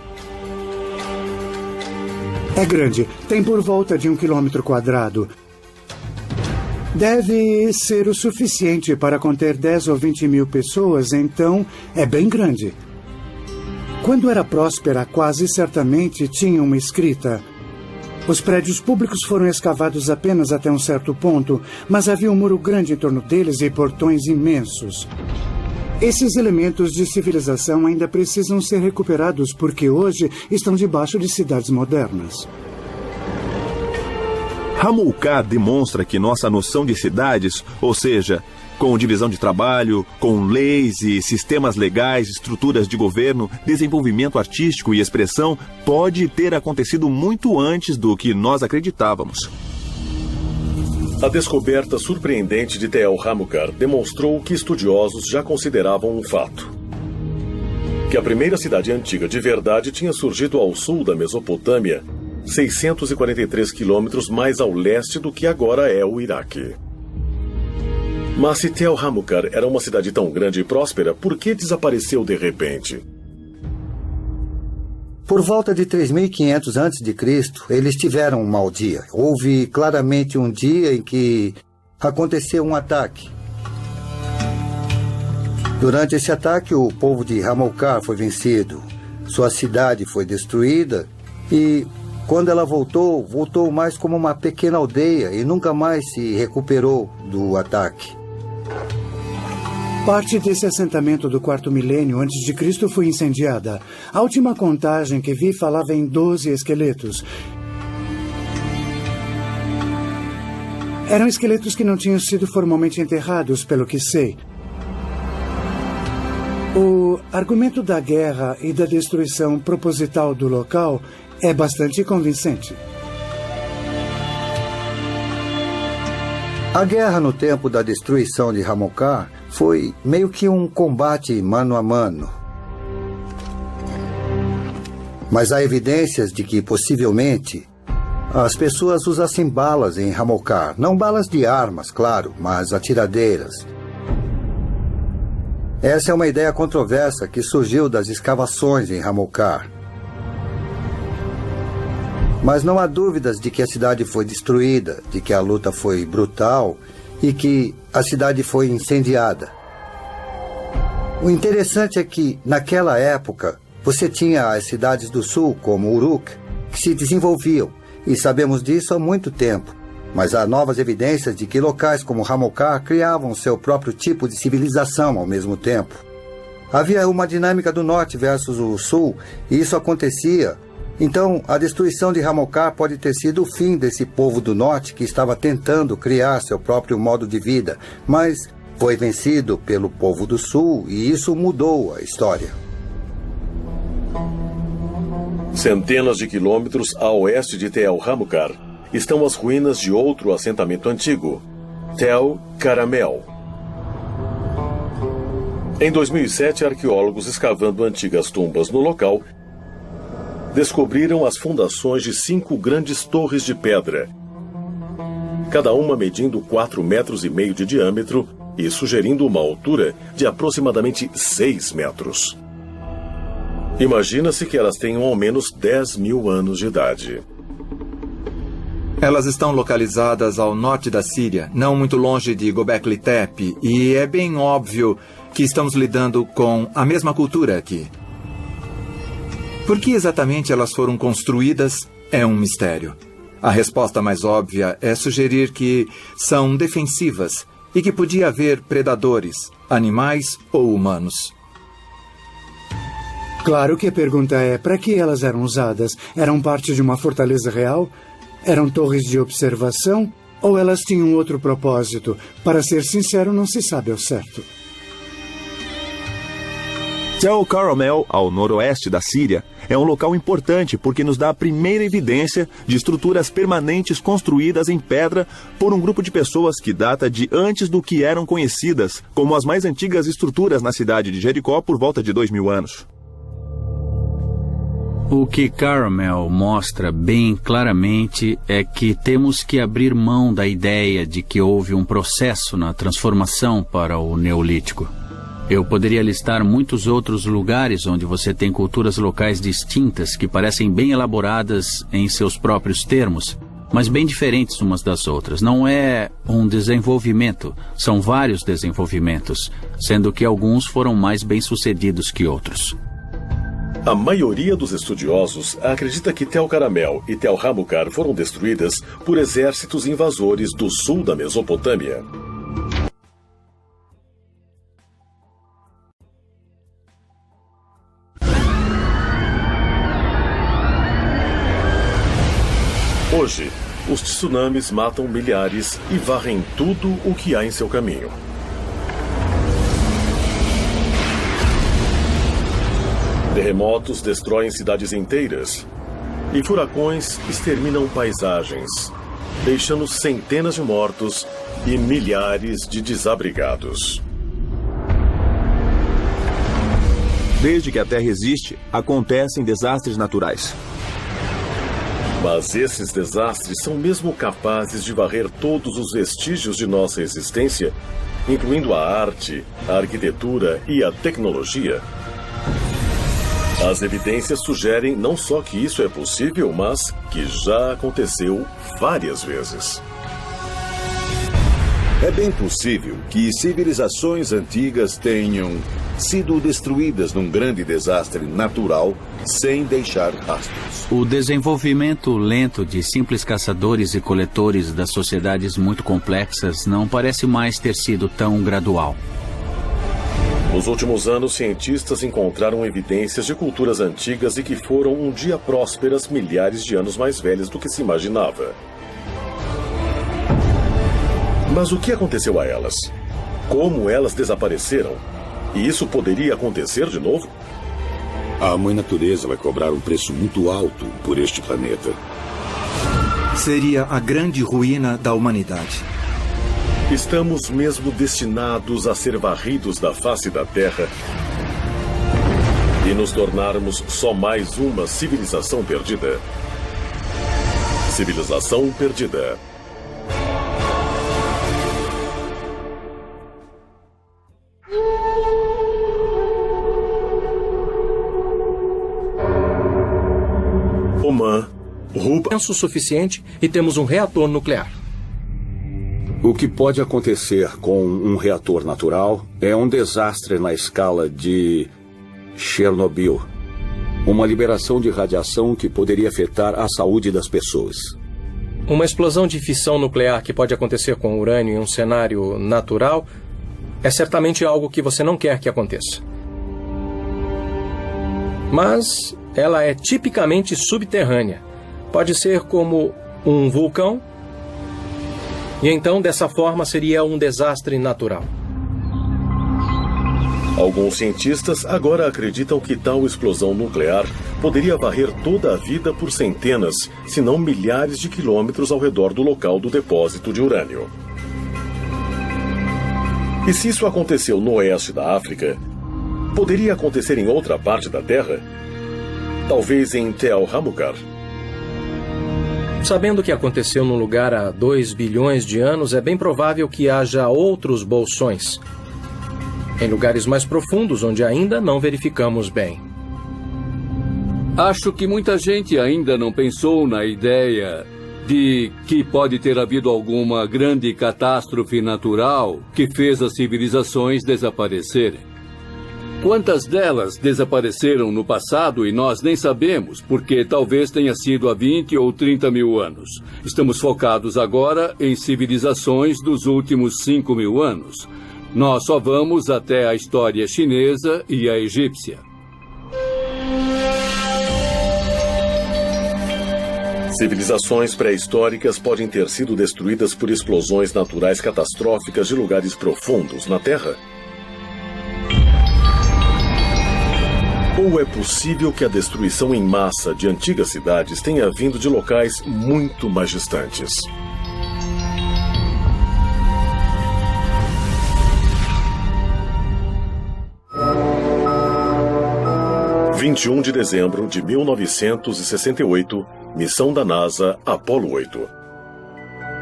[SPEAKER 11] É grande, tem por volta de 1 quilômetro quadrado. Deve ser o suficiente para conter 10 ou 20 mil pessoas, então é bem grande. Quando era próspera, quase certamente tinha uma escrita. Os prédios públicos foram escavados apenas até um certo ponto, mas havia um muro grande em torno deles e portões imensos. Esses elementos de civilização ainda precisam ser recuperados porque hoje estão debaixo de cidades modernas.
[SPEAKER 1] Hamulkar demonstra que nossa noção de cidades, ou seja, com divisão de trabalho, com leis e sistemas legais, estruturas de governo, desenvolvimento artístico e expressão, pode ter acontecido muito antes do que nós acreditávamos.
[SPEAKER 2] A descoberta surpreendente de Tel Hamukar demonstrou o que estudiosos já consideravam um fato: que a primeira cidade antiga de verdade tinha surgido ao sul da Mesopotâmia, 643 quilômetros mais ao leste do que agora é o Iraque. Mas se Tel Hamukar era uma cidade tão grande e próspera, por que desapareceu de repente?
[SPEAKER 17] Por volta de 3.500 a.C., eles tiveram um mau dia. Houve claramente um dia em que aconteceu um ataque. Durante esse ataque, o povo de Hamulkar foi vencido. Sua cidade foi destruída e, quando ela voltou mais como uma pequena aldeia e nunca mais se recuperou do ataque.
[SPEAKER 11] Parte desse assentamento do 4º milênio antes de Cristo foi incendiada. A última contagem que vi falava em 12 esqueletos. Eram esqueletos que não tinham sido formalmente enterrados, pelo que sei. O argumento da guerra e da destruição proposital do local é bastante convincente.
[SPEAKER 17] A guerra no tempo da destruição de Hamulkar foi meio que um combate mano a mano. Mas há evidências de que, possivelmente, as pessoas usassem balas em Hamulkar. Não balas de armas, claro, mas atiradeiras. Essa é uma ideia controversa que surgiu das escavações em Hamulkar. Mas não há dúvidas de que a cidade foi destruída, de que a luta foi brutal e que a cidade foi incendiada. O interessante é que, naquela época, você tinha as cidades do sul, como Uruk, que se desenvolviam, e sabemos disso há muito tempo. Mas há novas evidências de que locais como Hamulkar criavam seu próprio tipo de civilização ao mesmo tempo. Havia uma dinâmica do norte versus o sul, e isso acontecia. Então, a destruição de Hamulkar pode ter sido o fim desse povo do norte que estava tentando criar seu próprio modo de vida, mas foi vencido pelo povo do sul e isso mudou a história.
[SPEAKER 2] Centenas de quilômetros a oeste de Tel Hamukar estão as ruínas de outro assentamento antigo, Tel Caramel. Em 2007, arqueólogos escavando antigas tumbas no local descobriram as fundações de 5 grandes torres de pedra, cada uma medindo 4,5 metros de diâmetro e sugerindo uma altura de aproximadamente 6 metros. Imagina-se que elas tenham ao menos 10.000 anos de idade.
[SPEAKER 5] Elas estão localizadas ao norte da Síria, não muito longe de Göbekli Tepe, e é bem óbvio que estamos lidando com a mesma cultura aqui. Por que exatamente elas foram construídas é um mistério. A resposta mais óbvia é sugerir que são defensivas e que podia haver predadores, animais ou humanos.
[SPEAKER 11] Claro que a pergunta é, para que elas eram usadas? Eram parte de uma fortaleza real? Eram torres de observação? Ou elas tinham outro propósito? Para ser sincero, não se sabe ao certo.
[SPEAKER 1] Tel Caramel, ao noroeste da Síria, é um local importante porque nos dá a primeira evidência de estruturas permanentes construídas em pedra por um grupo de pessoas que data de antes do que eram conhecidas como as mais antigas estruturas na cidade de Jericó por volta de 2000 anos.
[SPEAKER 4] O que Caramel mostra bem claramente é que temos que abrir mão da ideia de que houve um processo na transformação para o Neolítico. Eu poderia listar muitos outros lugares onde você tem culturas locais distintas que parecem bem elaboradas em seus próprios termos, mas bem diferentes umas das outras. Não é um desenvolvimento, são vários desenvolvimentos, sendo que alguns foram mais bem-sucedidos que outros.
[SPEAKER 2] A maioria dos estudiosos acredita que Tel Caramel e Tel Hamukar foram destruídas por exércitos invasores do sul da Mesopotâmia. Hoje, os tsunamis matam milhares e varrem tudo o que há em seu caminho. Terremotos destroem cidades inteiras e furacões exterminam paisagens, deixando centenas de mortos e milhares de desabrigados.
[SPEAKER 1] Desde que a Terra existe, acontecem desastres naturais.
[SPEAKER 2] Mas esses desastres são mesmo capazes de varrer todos os vestígios de nossa existência, incluindo a arte, a arquitetura e a tecnologia? As evidências sugerem não só que isso é possível, mas que já aconteceu várias vezes.
[SPEAKER 3] É bem possível que civilizações antigas tenham sido destruídas num grande desastre natural sem deixar rastros.
[SPEAKER 4] O desenvolvimento lento de simples caçadores e coletores das sociedades muito complexas não parece mais ter sido tão gradual.
[SPEAKER 2] Nos últimos anos, cientistas encontraram evidências de culturas antigas e que foram um dia prósperas milhares de anos mais velhas do que se imaginava. Mas o que aconteceu a elas? Como elas desapareceram? E isso poderia acontecer de novo?
[SPEAKER 12] A Mãe Natureza vai cobrar um preço muito alto por este planeta.
[SPEAKER 5] Seria a grande ruína da humanidade.
[SPEAKER 2] Estamos mesmo destinados a ser varridos da face da Terra e nos tornarmos só mais uma civilização perdida. Civilização perdida. Oman, Ruba.
[SPEAKER 10] O suficiente e temos um reator nuclear.
[SPEAKER 8] O que pode acontecer com um reator natural é um desastre na escala de Chernobyl. Uma liberação de radiação que poderia afetar a saúde das pessoas.
[SPEAKER 10] Uma explosão de fissão nuclear que pode acontecer com urânio em um cenário natural é certamente algo que você não quer que aconteça. Mas ela é tipicamente subterrânea. Pode ser como um vulcão. E então, dessa forma, seria um desastre natural.
[SPEAKER 2] Alguns cientistas agora acreditam que tal explosão nuclear poderia varrer toda a vida por centenas, se não milhares de quilômetros ao redor do local do depósito de urânio. E se isso aconteceu no oeste da África, poderia acontecer em outra parte da Terra? Talvez em Tel Hamukar?
[SPEAKER 10] Sabendo o que aconteceu num lugar há 2 bilhões de anos, é bem provável que haja outros bolsões em lugares mais profundos, onde ainda não verificamos bem.
[SPEAKER 18] Acho que muita gente ainda não pensou na ideia de que pode ter havido alguma grande catástrofe natural que fez as civilizações desaparecerem. Quantas delas desapareceram no passado e nós nem sabemos, porque talvez tenha sido há 20 ou 30 mil anos. Estamos focados agora em civilizações dos últimos 5 mil anos. Nós só vamos até a história chinesa e a egípcia.
[SPEAKER 2] Civilizações pré-históricas podem ter sido destruídas por explosões naturais catastróficas de lugares profundos na Terra? Ou é possível que a destruição em massa de antigas cidades tenha vindo de locais muito mais distantes? – 21 de dezembro de 1968, missão da NASA Apollo 8.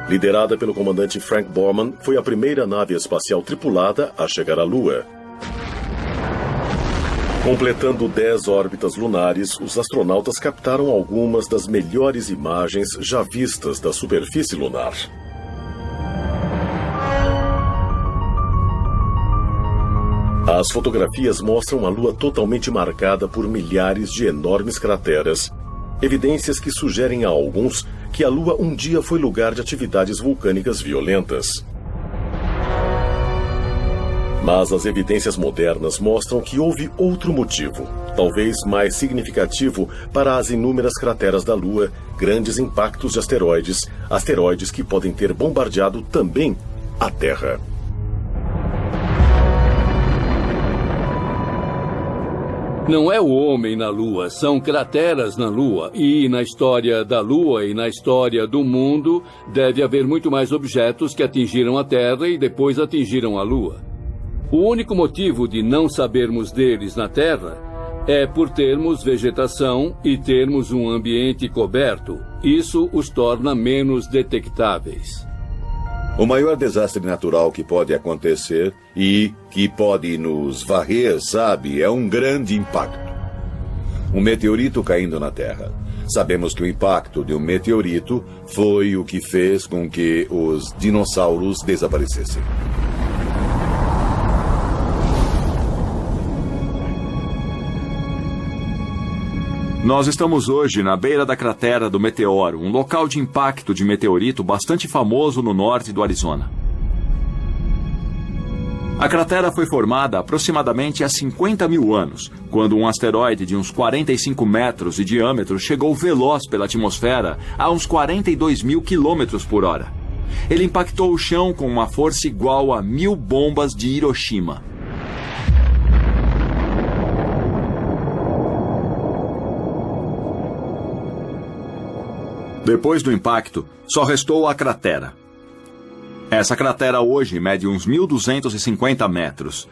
[SPEAKER 2] Liderada pelo comandante Frank Borman, foi a primeira nave espacial tripulada a chegar à Lua. Completando 10 órbitas lunares, os astronautas captaram algumas das melhores imagens já vistas da superfície lunar. As fotografias mostram a Lua totalmente marcada por milhares de enormes crateras, evidências que sugerem a alguns que a Lua um dia foi lugar de atividades vulcânicas violentas. Mas as evidências modernas mostram que houve outro motivo, talvez mais significativo, para as inúmeras crateras da Lua, grandes impactos de asteroides que podem ter bombardeado também a Terra.
[SPEAKER 18] Não é o homem na Lua, são crateras na Lua. E na história da Lua e na história do mundo, deve haver muito mais objetos que atingiram a Terra e depois atingiram a Lua. O único motivo de não sabermos deles na Terra é por termos vegetação e termos um ambiente coberto. Isso os torna menos detectáveis.
[SPEAKER 3] O maior desastre natural que pode acontecer e que pode nos varrer, sabe, é um grande impacto. Um meteorito caindo na Terra. Sabemos que o impacto de um meteorito foi o que fez com que os dinossauros desaparecessem.
[SPEAKER 13] Nós estamos hoje na beira da cratera do meteoro, um local de impacto de meteorito bastante famoso no norte do Arizona. A cratera foi formada aproximadamente há 50 mil anos, quando um asteroide de uns 45 metros de diâmetro chegou veloz pela atmosfera a uns 42 mil quilômetros por hora. Ele impactou o chão com uma força igual a 1000 bombas de Hiroshima. Depois do impacto, só restou a cratera. Essa cratera hoje mede uns 1.250 metros.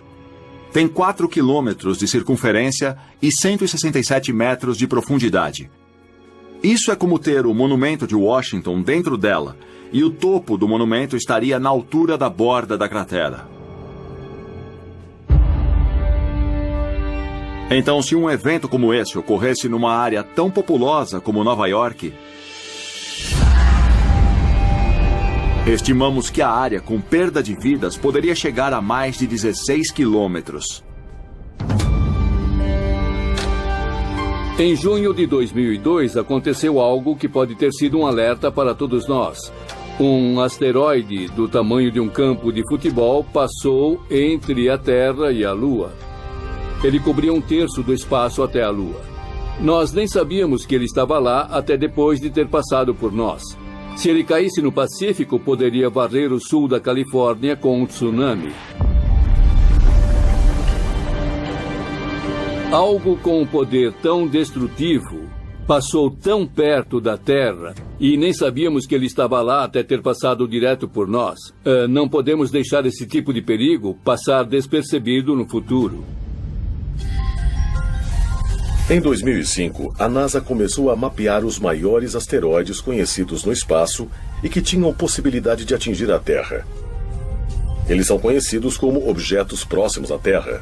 [SPEAKER 13] Tem 4 quilômetros de circunferência e 167 metros de profundidade. Isso é como ter o monumento de Washington dentro dela, e o topo do monumento estaria na altura da borda da cratera. Então, se um evento como esse ocorresse numa área tão populosa como Nova York, estimamos que a área com perda de vidas poderia chegar a mais de 16 quilômetros.
[SPEAKER 18] Em junho de 2002, aconteceu algo que pode ter sido um alerta para todos nós. Um asteroide do tamanho de um campo de futebol passou entre a Terra e a Lua. Ele cobria 1/3 do espaço até a Lua. Nós nem sabíamos que ele estava lá até depois de ter passado por nós. Se ele caísse no Pacífico, poderia varrer o sul da Califórnia com um tsunami. Algo com um poder tão destrutivo passou tão perto da Terra e nem sabíamos que ele estava lá até ter passado direto por nós. Não podemos deixar esse tipo de perigo passar despercebido no futuro.
[SPEAKER 2] Em 2005, a NASA começou a mapear os maiores asteroides conhecidos no espaço e que tinham possibilidade de atingir a Terra. Eles são conhecidos como objetos próximos à Terra.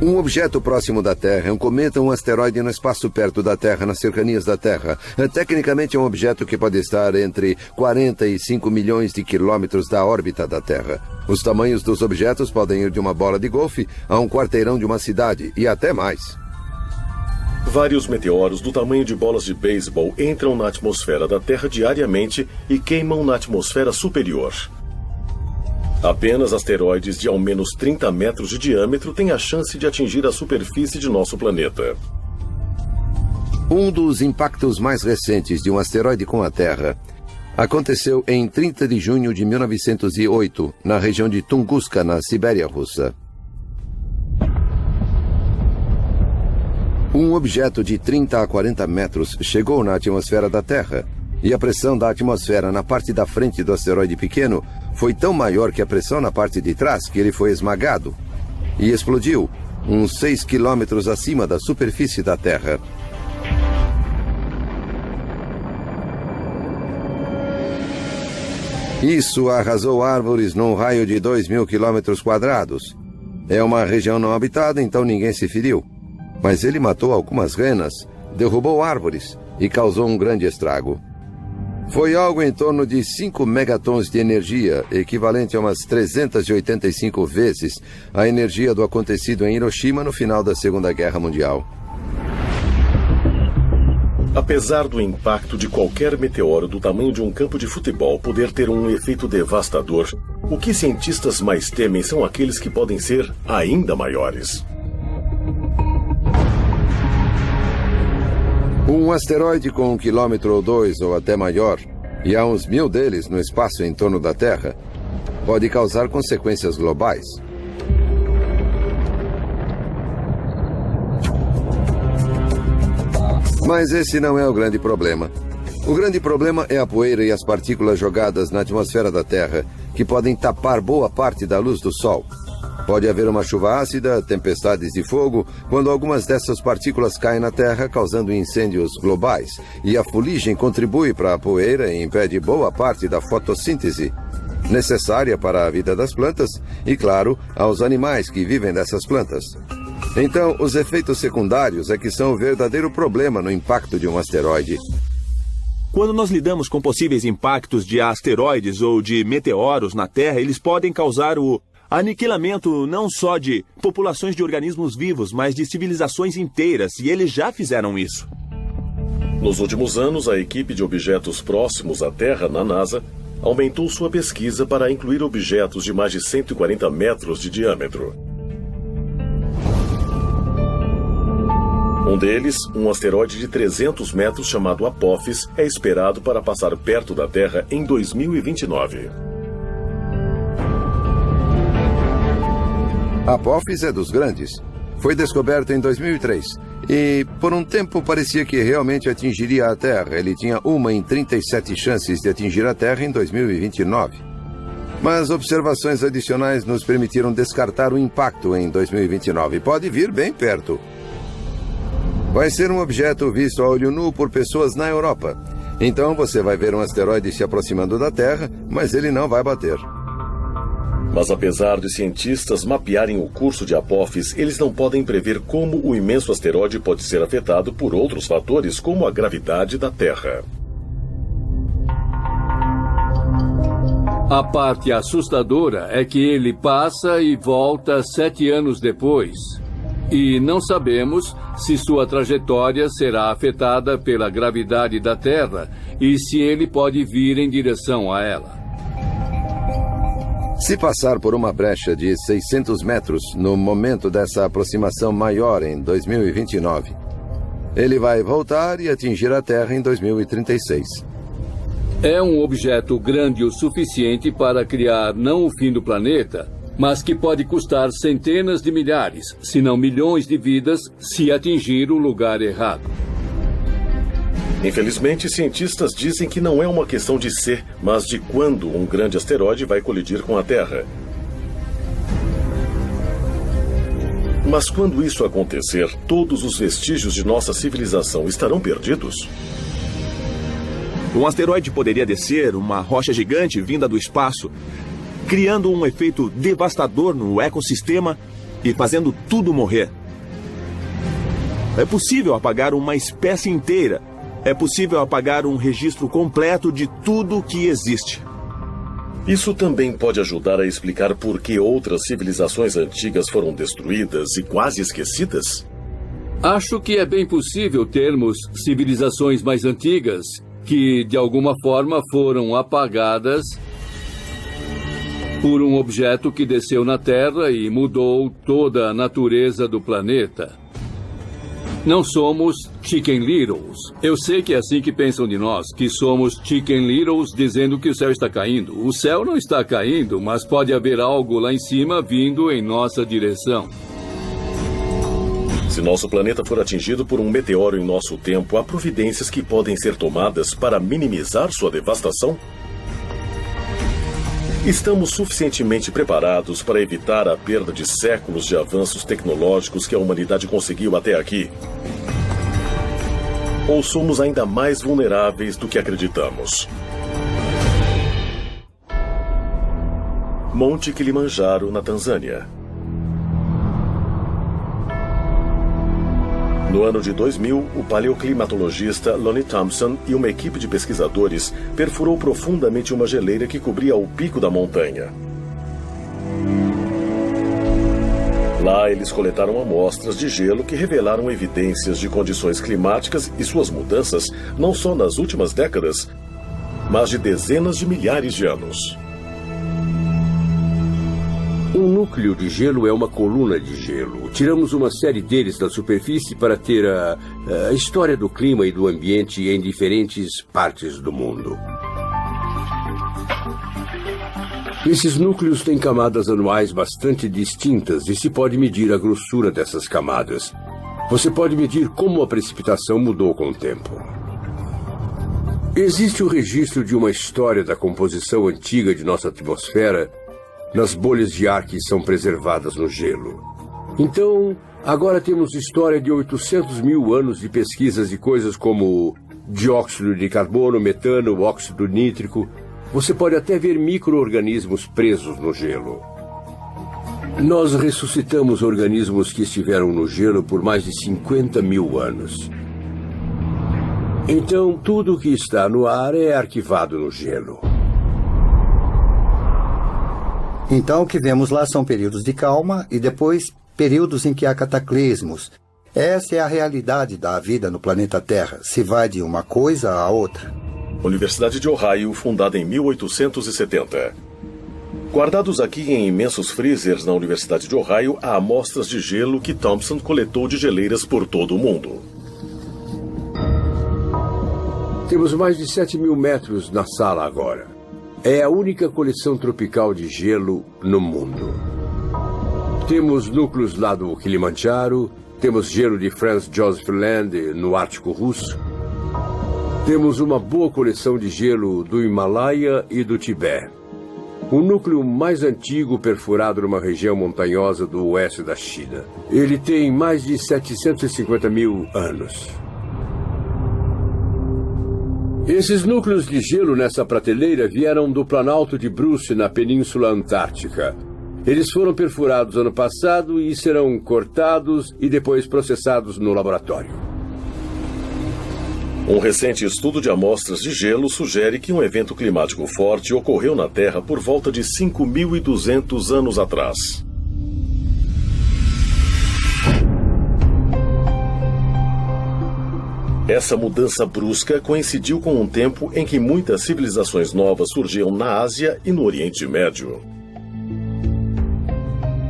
[SPEAKER 6] Um objeto próximo da Terra é um cometa ou um asteroide no espaço perto da Terra, nas cercanias da Terra. Tecnicamente é um objeto que pode estar entre 45 milhões de quilômetros da órbita da Terra. Os tamanhos dos objetos podem ir de uma bola de golfe a um quarteirão de uma cidade e até mais.
[SPEAKER 2] Vários meteoros do tamanho de bolas de beisebol entram na atmosfera da Terra diariamente e queimam na atmosfera superior. Apenas asteroides de ao menos 30 metros de diâmetro têm a chance de atingir a superfície de nosso planeta.
[SPEAKER 6] Um dos impactos mais recentes de um asteroide com a Terra aconteceu em 30 de junho de 1908, na região de Tunguska, na Sibéria russa. Um objeto de 30 a 40 metros chegou na atmosfera da Terra, e a pressão da atmosfera na parte da frente do asteroide pequeno foi tão maior que a pressão na parte de trás que ele foi esmagado e explodiu, uns 6 quilômetros acima da superfície da Terra. Isso arrasou árvores num raio de 2.000 quilômetros quadrados. É uma região não habitada, então ninguém se feriu. Mas ele matou algumas renas, derrubou árvores e causou um grande estrago. Foi algo em torno de 5 megatons de energia, equivalente a umas 385 vezes a energia do acontecido em Hiroshima no final da Segunda Guerra Mundial.
[SPEAKER 2] Apesar do impacto de qualquer meteoro do tamanho de um campo de futebol poder ter um efeito devastador, o que cientistas mais temem são aqueles que podem ser ainda maiores.
[SPEAKER 6] Um asteroide com 1 quilômetro ou 2 ou até maior, e há uns 1000 deles no espaço em torno da Terra, pode causar consequências globais. Mas esse não é o grande problema. O grande problema é a poeira e as partículas jogadas na atmosfera da Terra, que podem tapar boa parte da luz do Sol. Pode haver uma chuva ácida, tempestades de fogo, quando algumas dessas partículas caem na Terra, causando incêndios globais. E a fuligem contribui para a poeira e impede boa parte da fotossíntese, necessária para a vida das plantas e, claro, aos animais que vivem dessas plantas. Então, os efeitos secundários é que são o verdadeiro problema no impacto de um asteroide.
[SPEAKER 1] Quando nós lidamos com possíveis impactos de asteroides ou de meteoros na Terra, eles podem causar o aniquilamento não só de populações de organismos vivos, mas de civilizações inteiras, e eles já fizeram isso.
[SPEAKER 2] Nos últimos anos, a equipe de objetos próximos à Terra, na NASA, aumentou sua pesquisa para incluir objetos de mais de 140 metros de diâmetro. Um deles, um asteroide de 300 metros chamado Apophis, é esperado para passar perto da Terra em 2029.
[SPEAKER 6] Apophis é dos grandes. Foi descoberto em 2003 e, por um tempo, parecia que realmente atingiria a Terra. Ele tinha 1 em 37 chances de atingir a Terra em 2029. Mas observações adicionais nos permitiram descartar o impacto em 2029. Pode vir bem perto. Vai ser um objeto visto a olho nu por pessoas na Europa. Então você vai ver um asteroide se aproximando da Terra, mas ele não vai bater.
[SPEAKER 2] Mas apesar de cientistas mapearem o curso de Apophis, eles não podem prever como o imenso asteroide pode ser afetado por outros fatores, como a gravidade da Terra.
[SPEAKER 18] A parte assustadora é que ele passa e volta 7 anos depois. E não sabemos se sua trajetória será afetada pela gravidade da Terra e se ele pode vir em direção a ela.
[SPEAKER 6] Se passar por uma brecha de 600 metros no momento dessa aproximação maior em 2029, ele vai voltar e atingir a Terra em 2036.
[SPEAKER 18] É um objeto grande o suficiente para criar não o fim do planeta, mas que pode custar centenas de milhares, se não milhões de vidas, se atingir o lugar errado.
[SPEAKER 2] Infelizmente, cientistas dizem que não é uma questão de se, mas de quando um grande asteroide vai colidir com a Terra. Mas quando isso acontecer, todos os vestígios de nossa civilização estarão perdidos?
[SPEAKER 1] Um asteroide poderia descer uma rocha gigante vinda do espaço, criando um efeito devastador no ecossistema e fazendo tudo morrer. É possível apagar uma espécie inteira. É possível apagar um registro completo de tudo que existe.
[SPEAKER 2] Isso também pode ajudar a explicar por que outras civilizações antigas foram destruídas e quase esquecidas?
[SPEAKER 18] Acho que é bem possível termos civilizações mais antigas que, de alguma forma, foram apagadas por um objeto que desceu na Terra e mudou toda a natureza do planeta. Não somos Chicken Littles. Eu sei que é assim que pensam de nós, que somos Chicken Littles dizendo que o céu está caindo. O céu não está caindo, mas pode haver algo lá em cima vindo em nossa direção.
[SPEAKER 2] Se nosso planeta for atingido por um meteoro em nosso tempo, há providências que podem ser tomadas para minimizar sua devastação? Estamos suficientemente preparados para evitar a perda de séculos de avanços tecnológicos que a humanidade conseguiu até aqui? Ou somos ainda mais vulneráveis do que acreditamos? Monte Kilimanjaro, na Tanzânia. No ano de 2000, o paleoclimatologista Lonnie Thompson e uma equipe de pesquisadores perfurou profundamente uma geleira que cobria o pico da montanha. Lá, eles coletaram amostras de gelo que revelaram evidências de condições climáticas e suas mudanças não só nas últimas décadas, mas de dezenas de milhares de anos.
[SPEAKER 19] Um núcleo de gelo é uma coluna de gelo. Tiramos uma série deles da superfície para ter a história do clima e do ambiente em diferentes partes do mundo. Esses núcleos têm camadas anuais bastante distintas e se pode medir a grossura dessas camadas. Você pode medir como a precipitação mudou com o tempo. Existe o registro de uma história da composição antiga de nossa atmosfera nas bolhas de ar que são preservadas no gelo. Então, agora temos história de 800 mil anos de pesquisas de coisas como dióxido de carbono, metano, óxido nítrico. Você pode até ver micro-organismos presos no gelo. Nós ressuscitamos organismos que estiveram no gelo por mais de 50 mil anos. Então, tudo que está no ar é arquivado no gelo.
[SPEAKER 17] Então, o que vemos lá são períodos de calma e depois períodos em que há cataclismos. Essa é a realidade da vida no planeta Terra. Se vai de uma coisa a outra.
[SPEAKER 2] Universidade de Ohio, fundada em 1870. Guardados aqui em imensos freezers na Universidade de Ohio, há amostras de gelo que Thompson coletou de geleiras por todo o mundo.
[SPEAKER 19] Temos mais de 7 mil metros na sala agora. É a única coleção tropical de gelo no mundo. Temos núcleos lá do Kilimanjaro, temos gelo de Franz Josef Land no Ártico Russo. Temos uma boa coleção de gelo do Himalaia e do Tibete. O núcleo mais antigo perfurado numa região montanhosa do oeste da China. Ele tem mais de 750 mil anos. Esses núcleos de gelo nessa prateleira vieram do Planalto de Bruce, na Península Antártica. Eles foram perfurados ano passado e serão cortados e depois processados no laboratório.
[SPEAKER 2] Um recente estudo de amostras de gelo sugere que um evento climático forte ocorreu na Terra por volta de 5.200 anos atrás. Essa mudança brusca coincidiu com um tempo em que muitas civilizações novas surgiam na Ásia e no Oriente Médio.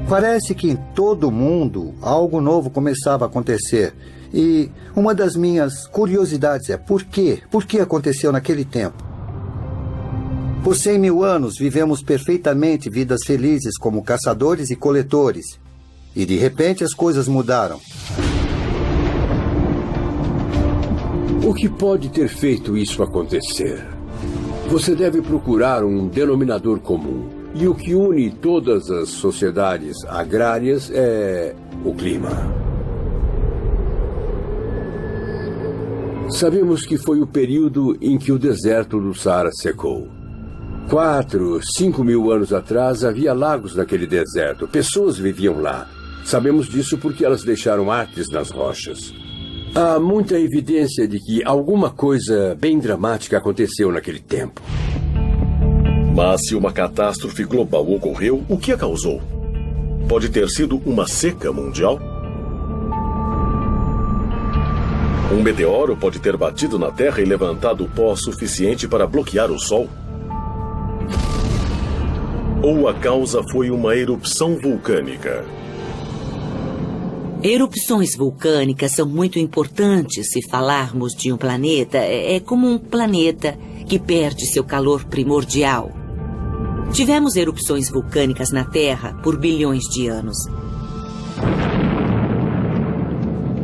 [SPEAKER 17] Parece que em todo o mundo algo novo começava a acontecer. E uma das minhas curiosidades é por quê? Por que aconteceu naquele tempo? Por 100 mil anos vivemos perfeitamente vidas felizes como caçadores e coletores. E de repente as coisas mudaram.
[SPEAKER 19] O que pode ter feito isso acontecer? Você deve procurar um denominador comum. E o que une todas as sociedades agrárias é o clima. Sabemos que foi o período em que o deserto do Saara secou. 4, 5 mil anos atrás havia lagos naquele deserto. Pessoas viviam lá. Sabemos disso porque elas deixaram artes nas rochas. Há muita evidência de que alguma coisa bem dramática aconteceu naquele tempo.
[SPEAKER 2] Mas se uma catástrofe global ocorreu, o que a causou? Pode ter sido uma seca mundial? Um meteoro pode ter batido na Terra e levantado pó suficiente para bloquear o Sol? Ou a causa foi uma erupção vulcânica?
[SPEAKER 14] Erupções vulcânicas são muito importantes se falarmos de um planeta. É como um planeta que perde seu calor primordial. Tivemos erupções vulcânicas na Terra por bilhões de anos.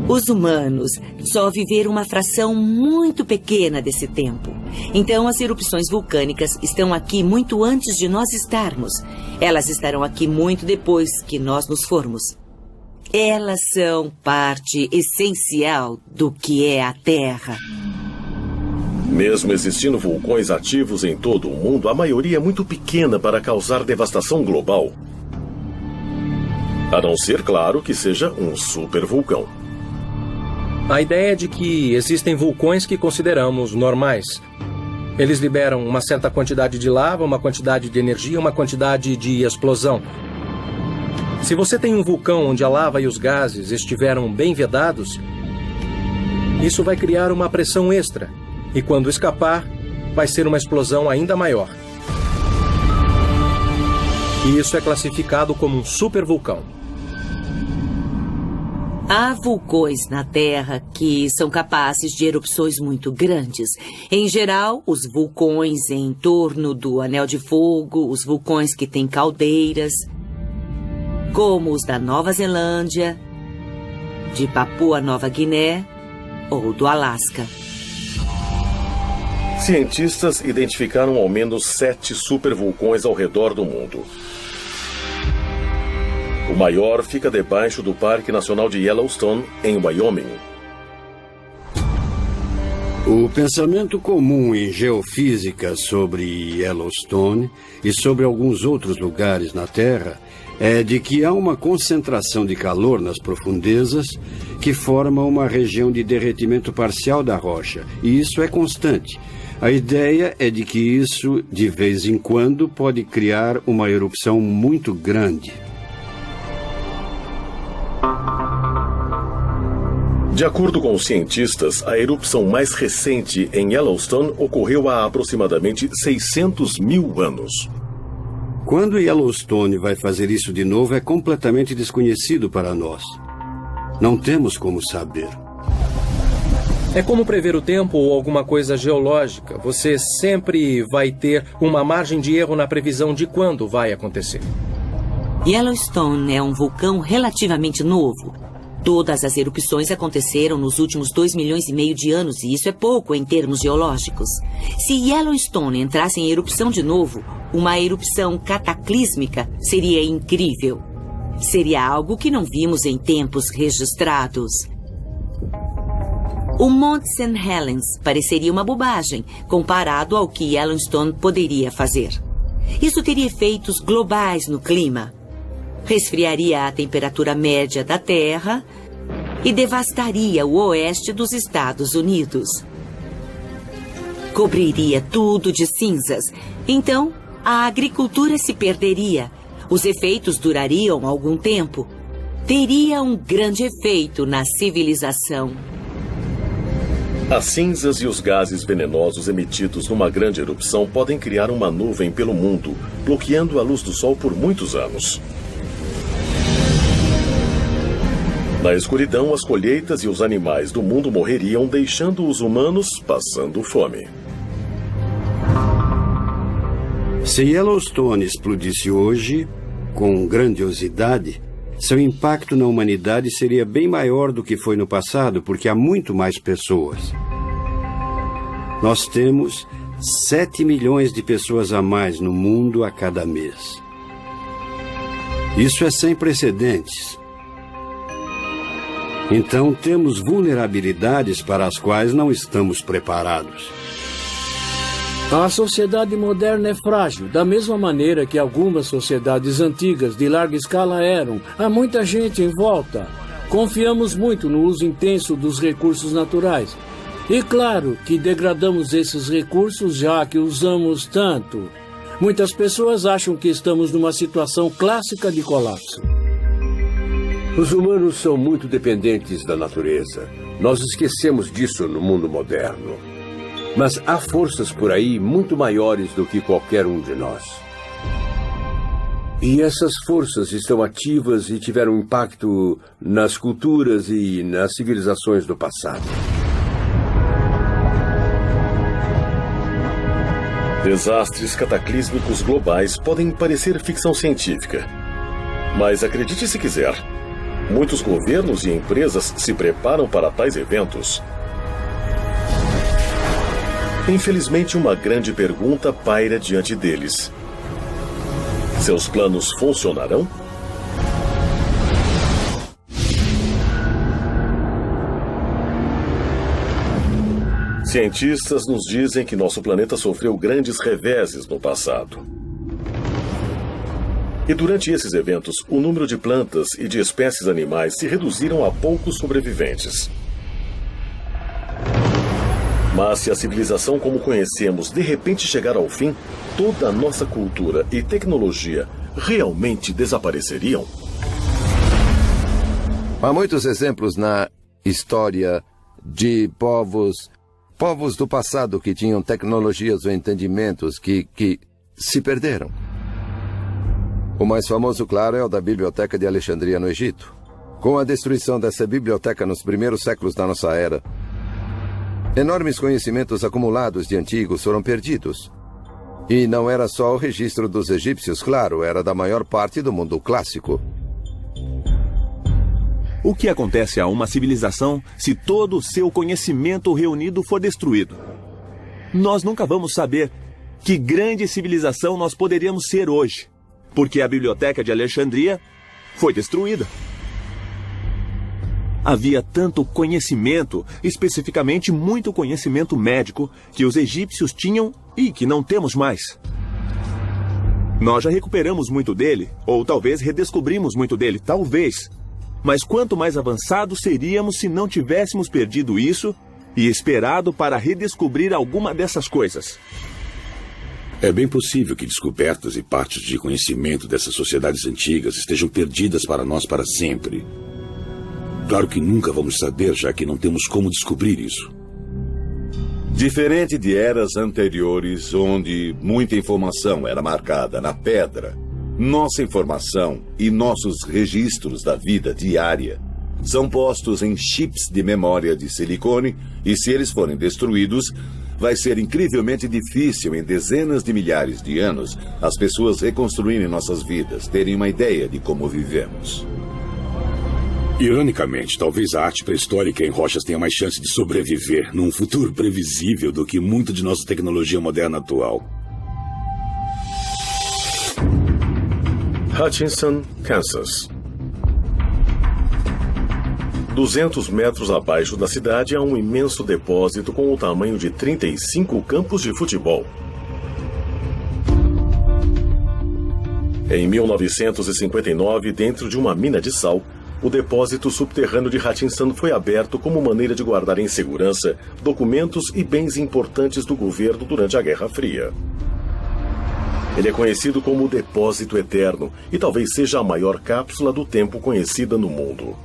[SPEAKER 14] Os humanos só viveram uma fração muito pequena desse tempo. Então, as erupções vulcânicas estão aqui muito antes de nós estarmos. Elas estarão aqui muito depois que nós nos formos. Elas são parte essencial do que é a Terra.
[SPEAKER 2] Mesmo existindo vulcões ativos em todo o mundo, a maioria é muito pequena para causar devastação global. A não ser, claro, que seja um supervulcão.
[SPEAKER 10] A ideia é de que existem vulcões que consideramos normais. Eles liberam uma certa quantidade de lava, uma quantidade de energia, uma quantidade de explosão. Se você tem um vulcão onde a lava e os gases estiveram bem vedados, isso vai criar uma pressão extra. E quando escapar, vai ser uma explosão ainda maior. E isso é classificado como um supervulcão.
[SPEAKER 14] Há vulcões na Terra que são capazes de erupções muito grandes. Em geral, os vulcões em torno do Anel de Fogo, os vulcões que têm caldeiras, como os da Nova Zelândia, de Papua Nova Guiné ou do Alasca.
[SPEAKER 2] Cientistas identificaram ao menos 7 supervulcões ao redor do mundo. O maior fica debaixo do Parque Nacional de Yellowstone, em Wyoming.
[SPEAKER 15] O pensamento comum em geofísica sobre Yellowstone e sobre alguns outros lugares na Terra é de que há uma concentração de calor nas profundezas que forma uma região de derretimento parcial da rocha, e isso é constante. A ideia é de que isso, de vez em quando, pode criar uma erupção muito grande.
[SPEAKER 2] De acordo com os cientistas, a erupção mais recente em Yellowstone ocorreu há aproximadamente 600 mil anos.
[SPEAKER 15] Quando Yellowstone vai fazer isso de novo é completamente desconhecido para nós. Não temos como saber.
[SPEAKER 10] É como prever o tempo ou alguma coisa geológica. Você sempre vai ter uma margem de erro na previsão de quando vai acontecer.
[SPEAKER 14] Yellowstone é um vulcão relativamente novo. Todas as erupções aconteceram nos últimos 2,5 milhões de anos, e isso é pouco em termos geológicos. Se Yellowstone entrasse em erupção de novo, uma erupção cataclísmica seria incrível. Seria algo que não vimos em tempos registrados. O Monte St. Helens pareceria uma bobagem comparado ao que Yellowstone poderia fazer. Isso teria efeitos globais no clima. Resfriaria a temperatura média da Terra e devastaria o oeste dos Estados Unidos. Cobriria tudo de cinzas. Então, a agricultura se perderia. Os efeitos durariam algum tempo. Teria um grande efeito na civilização.
[SPEAKER 2] As cinzas e os gases venenosos emitidos numa grande erupção podem criar uma nuvem pelo mundo, bloqueando a luz do sol por muitos anos. Na escuridão, as colheitas e os animais do mundo morreriam, deixando os humanos passando fome.
[SPEAKER 15] Se Yellowstone explodisse hoje, com grandiosidade, seu impacto na humanidade seria bem maior do que foi no passado, porque há muito mais pessoas. Nós temos 7 milhões de pessoas a mais no mundo a cada mês. Isso é sem precedentes. Então, temos vulnerabilidades para as quais não estamos preparados.
[SPEAKER 9] A sociedade moderna é frágil, da mesma maneira que algumas sociedades antigas de larga escala eram. Há muita gente em volta. Confiamos muito no uso intenso dos recursos naturais. E claro que degradamos esses recursos já que usamos tanto. Muitas pessoas acham que estamos numa situação clássica de colapso.
[SPEAKER 19] Os humanos são muito dependentes da natureza. Nós esquecemos disso no mundo moderno. Mas há forças por aí muito maiores do que qualquer um de nós. E essas forças estão ativas e tiveram impacto nas culturas e nas civilizações do passado.
[SPEAKER 2] Desastres cataclísmicos globais podem parecer ficção científica. Mas acredite se quiser, Muitos governos e empresas se preparam para tais eventos. Infelizmente, uma grande pergunta paira diante deles. Seus planos funcionarão? Cientistas nos dizem que nosso planeta sofreu grandes reveses no passado. E durante esses eventos, o número de plantas e de espécies animais se reduziram a poucos sobreviventes. Mas se a civilização como conhecemos de repente chegar ao fim, toda a nossa cultura e tecnologia realmente desapareceriam?
[SPEAKER 6] Há muitos exemplos na história de povos do passado que tinham tecnologias ou entendimentos que se perderam. O mais famoso, claro, é o da Biblioteca de Alexandria, no Egito. Com a destruição dessa biblioteca nos primeiros séculos da nossa era, enormes conhecimentos acumulados de antigos foram perdidos. E não era só o registro dos egípcios, claro, era da maior parte do mundo clássico.
[SPEAKER 1] O que acontece a uma civilização se todo o seu conhecimento reunido for destruído? Nós nunca vamos saber que grande civilização nós poderíamos ser hoje, porque a Biblioteca de Alexandria foi destruída. Havia tanto conhecimento, especificamente muito conhecimento médico, que os egípcios tinham e que não temos mais. Nós já recuperamos muito dele, ou talvez redescobrimos muito dele, talvez. Mas quanto mais avançados seríamos se não tivéssemos perdido isso e esperado para redescobrir alguma dessas coisas?
[SPEAKER 12] É bem possível que descobertas e partes de conhecimento dessas sociedades antigas estejam perdidas para nós para sempre. Claro que nunca vamos saber, já que não temos como descobrir isso.
[SPEAKER 3] Diferente de eras anteriores, onde muita informação era marcada na pedra, nossa informação e nossos registros da vida diária são postos em chips de memória de silicone e, se eles forem destruídos, vai ser incrivelmente difícil, em dezenas de milhares de anos, as pessoas reconstruírem nossas vidas, terem uma ideia de como vivemos.
[SPEAKER 12] Ironicamente, talvez a arte pré-histórica em rochas tenha mais chance de sobreviver num futuro previsível do que muito de nossa tecnologia moderna atual.
[SPEAKER 2] Hutchinson, Kansas. 200 metros abaixo da cidade há um imenso depósito com o tamanho de 35 campos de futebol. Em 1959, dentro de uma mina de sal, o depósito subterrâneo de Hutchinson foi aberto como maneira de guardar em segurança documentos e bens importantes do governo durante a Guerra Fria. Ele é conhecido como o Depósito Eterno e talvez seja a maior cápsula do tempo conhecida no mundo.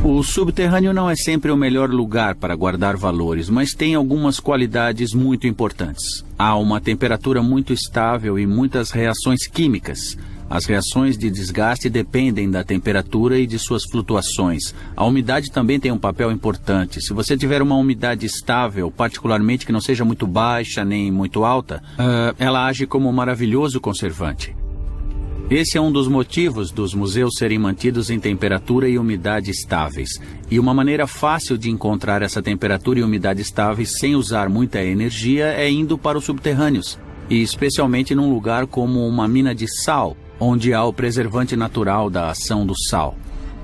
[SPEAKER 4] O subterrâneo não é sempre o melhor lugar para guardar valores, mas tem algumas qualidades muito importantes. Há uma temperatura muito estável e muitas reações químicas. As reações de desgaste dependem da temperatura e de suas flutuações. A umidade também tem um papel importante. Se você tiver uma umidade estável, particularmente que não seja muito baixa nem muito alta, ela age como um maravilhoso conservante. Esse é um dos motivos dos museus serem mantidos em temperatura e umidade estáveis. E uma maneira fácil de encontrar essa temperatura e umidade estáveis sem usar muita energia é indo para os subterrâneos. E especialmente num lugar como uma mina de sal, onde há o preservante natural da ação do sal.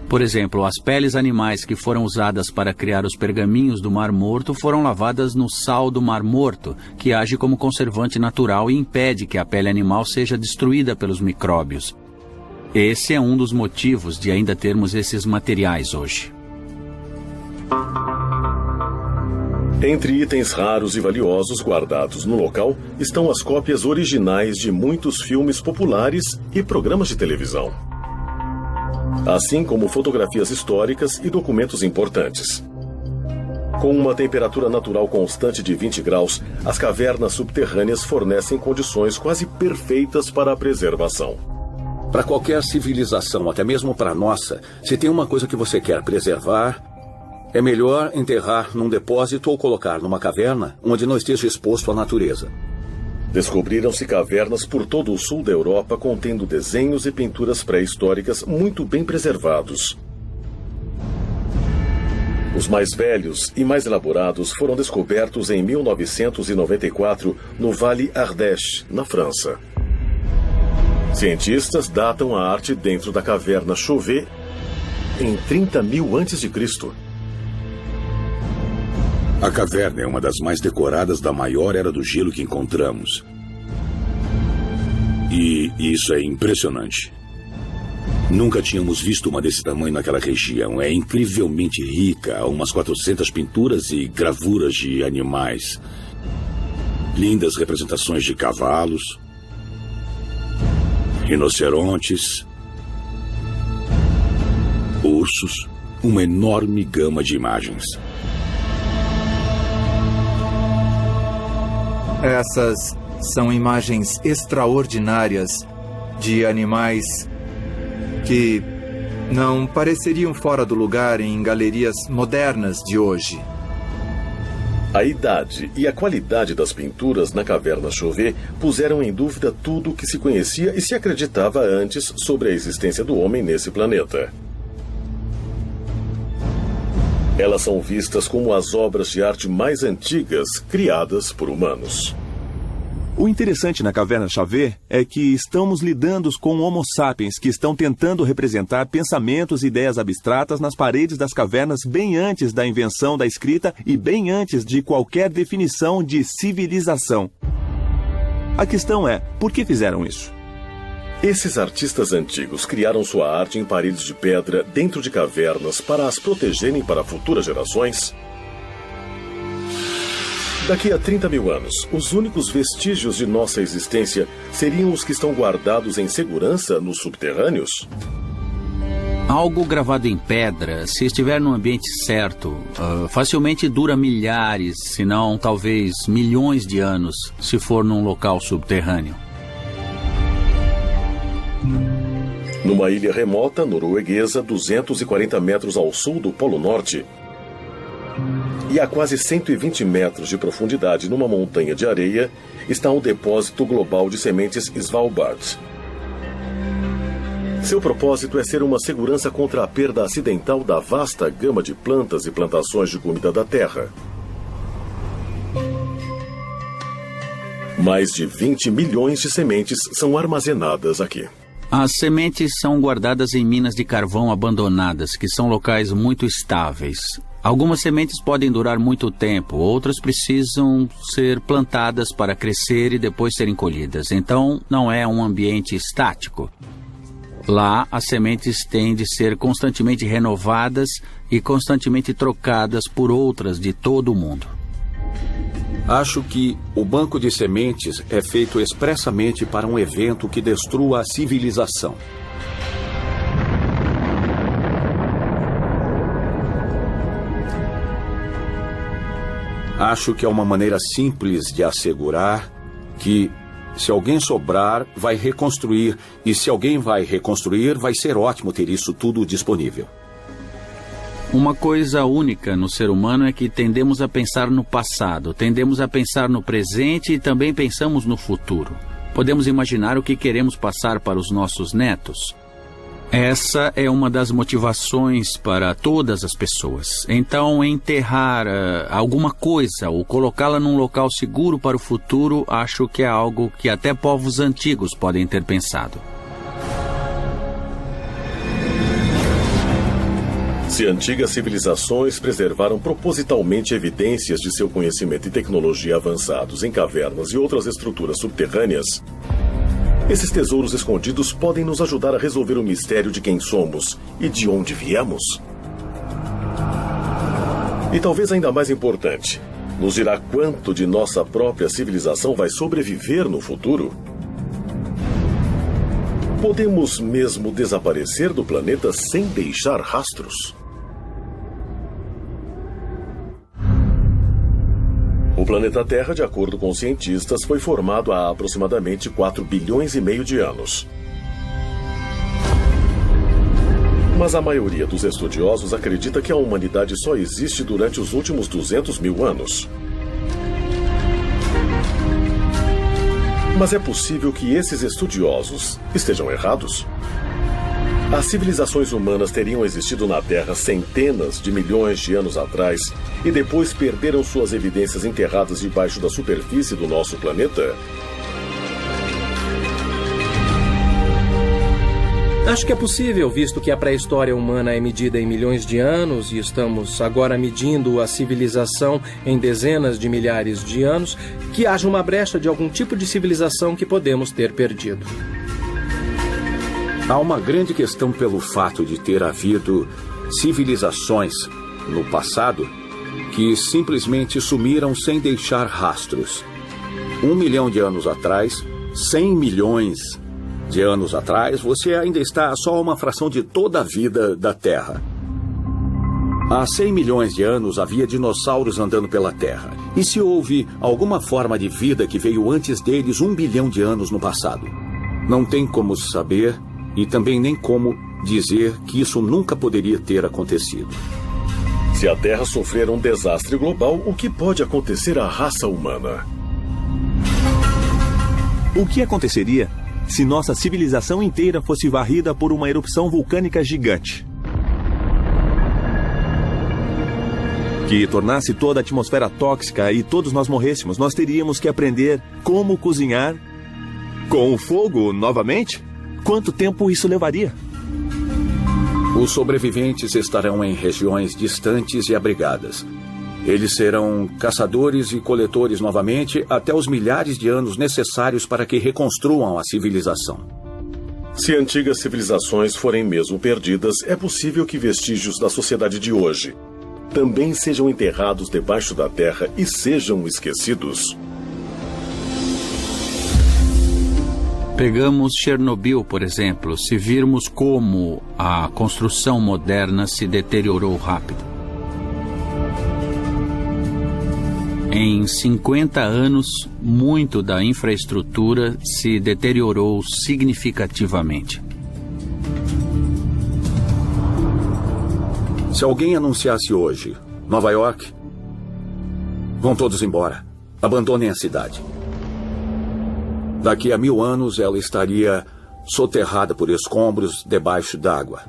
[SPEAKER 4] Por exemplo, as peles animais que foram usadas para criar os pergaminhos do Mar Morto foram lavadas no sal do Mar Morto, que age como conservante natural e impede que a pele animal seja destruída pelos micróbios. Esse é um dos motivos de ainda termos esses materiais hoje.
[SPEAKER 2] Entre itens raros e valiosos guardados no local estão as cópias originais de muitos filmes populares e programas de televisão, assim como fotografias históricas e documentos importantes. Com uma temperatura natural constante de 20 graus, as cavernas subterrâneas fornecem condições quase perfeitas para a preservação.
[SPEAKER 8] Para qualquer civilização, até mesmo para a nossa, se tem uma coisa que você quer preservar, é melhor enterrar num depósito ou colocar numa caverna onde não esteja exposto à natureza.
[SPEAKER 2] Descobriram-se cavernas por todo o sul da Europa contendo desenhos e pinturas pré-históricas muito bem preservados. Os mais velhos e mais elaborados foram descobertos em 1994 no Vale Ardèche, na França. Cientistas datam a arte dentro da caverna Chauvet em 30.000 a.C.
[SPEAKER 12] A caverna é uma das mais decoradas da maior era do gelo que encontramos. E isso é impressionante. Nunca tínhamos visto uma desse tamanho naquela região. É incrivelmente rica. Há umas 400 pinturas e gravuras de animais. Lindas representações de cavalos, rinocerontes, ursos, uma enorme gama de imagens.
[SPEAKER 5] Essas são imagens extraordinárias de animais que não pareceriam fora do lugar em galerias modernas de hoje.
[SPEAKER 2] A idade e a qualidade das pinturas na caverna Chauvet puseram em dúvida tudo o que se conhecia e se acreditava antes sobre a existência do homem nesse planeta. Elas são vistas como as obras de arte mais antigas criadas por humanos.
[SPEAKER 1] O interessante na caverna Chauvet é que estamos lidando com Homo sapiens que estão tentando representar pensamentos e ideias abstratas nas paredes das cavernas bem antes da invenção da escrita e bem antes de qualquer definição de civilização. A questão é, por que fizeram isso?
[SPEAKER 2] Esses artistas antigos criaram sua arte em paredes de pedra dentro de cavernas para as protegerem para futuras gerações? Daqui a 30.000 anos, os únicos vestígios de nossa existência seriam os que estão guardados em segurança nos subterrâneos?
[SPEAKER 4] Algo gravado em pedra, se estiver no ambiente certo, facilmente dura milhares, se não talvez milhões de anos, se for num local subterrâneo.
[SPEAKER 2] Numa ilha remota norueguesa, 240 metros ao sul do Polo Norte, e a quase 120 metros de profundidade numa montanha de areia, está o depósito global de sementes Svalbard. Seu propósito é ser uma segurança contra a perda acidental da vasta gama de plantas e plantações de comida da Terra. Mais de 20 milhões de sementes são armazenadas aqui.
[SPEAKER 4] As sementes são guardadas em minas de carvão abandonadas, que são locais muito estáveis. Algumas sementes podem durar muito tempo, outras precisam ser plantadas para crescer e depois serem colhidas. Então, não é um ambiente estático. Lá, as sementes têm de ser constantemente renovadas e constantemente trocadas por outras de todo o mundo.
[SPEAKER 8] Acho que o banco de sementes é feito expressamente para um evento que destrua a civilização. Acho que é uma maneira simples de assegurar que, se alguém sobrar, vai reconstruir, e se alguém vai reconstruir, vai ser ótimo ter isso tudo disponível.
[SPEAKER 4] Uma coisa única no ser humano é que tendemos a pensar no passado, tendemos a pensar no presente e também pensamos no futuro. Podemos imaginar o que queremos passar para os nossos netos. Essa é uma das motivações para todas as pessoas. Então, enterrar alguma coisa ou colocá-la num local seguro para o futuro, acho que é algo que até povos antigos podem ter pensado.
[SPEAKER 2] Se antigas civilizações preservaram propositalmente evidências de seu conhecimento e tecnologia avançados em cavernas e outras estruturas subterrâneas, esses tesouros escondidos podem nos ajudar a resolver o mistério de quem somos e de onde viemos. E talvez ainda mais importante, nos dirá quanto de nossa própria civilização vai sobreviver no futuro. Podemos mesmo desaparecer do planeta sem deixar rastros? O planeta Terra, de acordo com cientistas, foi formado há aproximadamente 4,5 bilhões de anos. Mas a maioria dos estudiosos acredita que a humanidade só existe durante os últimos 200 mil anos. Mas é possível que esses estudiosos estejam errados? As civilizações humanas teriam existido na Terra centenas de milhões de anos atrás e depois perderam suas evidências enterradas debaixo da superfície do nosso planeta?
[SPEAKER 10] Acho que é possível, visto que a pré-história humana é medida em milhões de anos e estamos agora medindo a civilização em dezenas de milhares de anos, que haja uma brecha de algum tipo de civilização que podemos ter perdido.
[SPEAKER 8] Há uma grande questão pelo fato de ter havido civilizações no passado que simplesmente sumiram sem deixar rastros. 1 milhão de anos atrás, 100 milhões de anos atrás, você ainda está só a uma fração de toda a vida da Terra. Há 100 milhões de anos havia dinossauros andando pela Terra. E se houve alguma forma de vida que veio antes deles 1 bilhão de anos no passado? Não tem como saber e também nem como dizer que isso nunca poderia ter acontecido.
[SPEAKER 2] Se a Terra sofrer um desastre global, o que pode acontecer à raça humana?
[SPEAKER 1] O que aconteceria se nossa civilização inteira fosse varrida por uma erupção vulcânica gigante? Que tornasse toda a atmosfera tóxica e todos nós morrêssemos. Nós teríamos que aprender como cozinhar com o fogo novamente? Quanto tempo isso levaria?
[SPEAKER 8] Os sobreviventes estarão em regiões distantes e abrigadas. Eles serão caçadores e coletores novamente até os milhares de anos necessários para que reconstruam a civilização.
[SPEAKER 2] Se antigas civilizações forem mesmo perdidas, é possível que vestígios da sociedade de hoje também sejam enterrados debaixo da terra e sejam esquecidos.
[SPEAKER 4] Pegamos Chernobyl, por exemplo, se virmos como a construção moderna se deteriorou rápido. Em 50 anos, muito da infraestrutura se deteriorou significativamente.
[SPEAKER 8] Se alguém anunciasse hoje, Nova York, vão todos embora, abandonem a cidade. Daqui a 1000 anos, ela estaria soterrada por escombros debaixo d'água.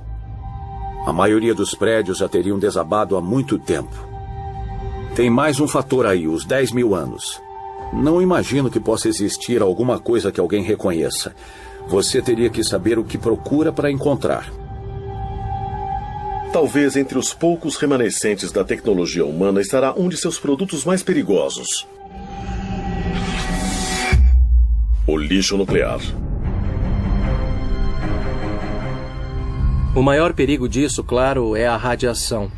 [SPEAKER 8] A maioria dos prédios já teriam desabado há muito tempo. Tem mais um fator aí, os 10 mil anos. Não imagino que possa existir alguma coisa que alguém reconheça. Você teria que saber o que procura para encontrar.
[SPEAKER 2] Talvez entre os poucos remanescentes da tecnologia humana estará um de seus produtos mais perigosos: o lixo nuclear.
[SPEAKER 10] O maior perigo disso, claro, é a radiação.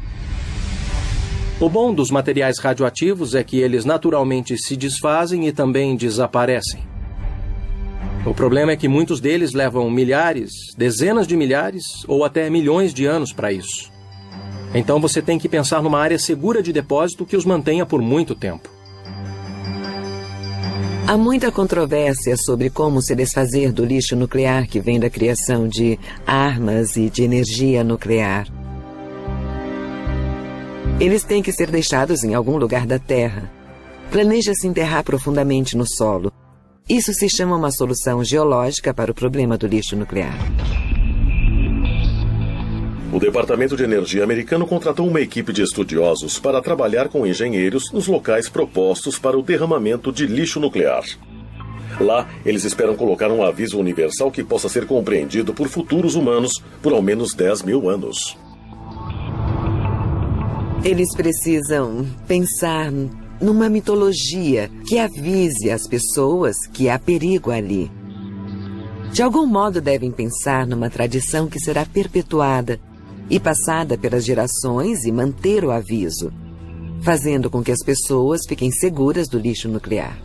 [SPEAKER 10] O bom dos materiais radioativos é que eles naturalmente se desfazem e também desaparecem. O problema é que muitos deles levam milhares, dezenas de milhares ou até milhões de anos para isso. Então você tem que pensar numa área segura de depósito que os mantenha por muito tempo.
[SPEAKER 16] Há muita controvérsia sobre como se desfazer do lixo nuclear que vem da criação de armas e de energia nuclear. Eles têm que ser deixados em algum lugar da Terra. Planeja-se enterrar profundamente no solo. Isso se chama uma solução geológica para o problema do lixo nuclear.
[SPEAKER 2] O Departamento de Energia americano contratou uma equipe de estudiosos para trabalhar com engenheiros nos locais propostos para o derramamento de lixo nuclear. Lá, eles esperam colocar um aviso universal que possa ser compreendido por futuros humanos por ao menos 10 mil anos.
[SPEAKER 16] Eles precisam pensar numa mitologia que avise as pessoas que há perigo ali. De algum modo devem pensar numa tradição que será perpetuada e passada pelas gerações e manter o aviso, fazendo com que as pessoas fiquem seguras do lixo nuclear.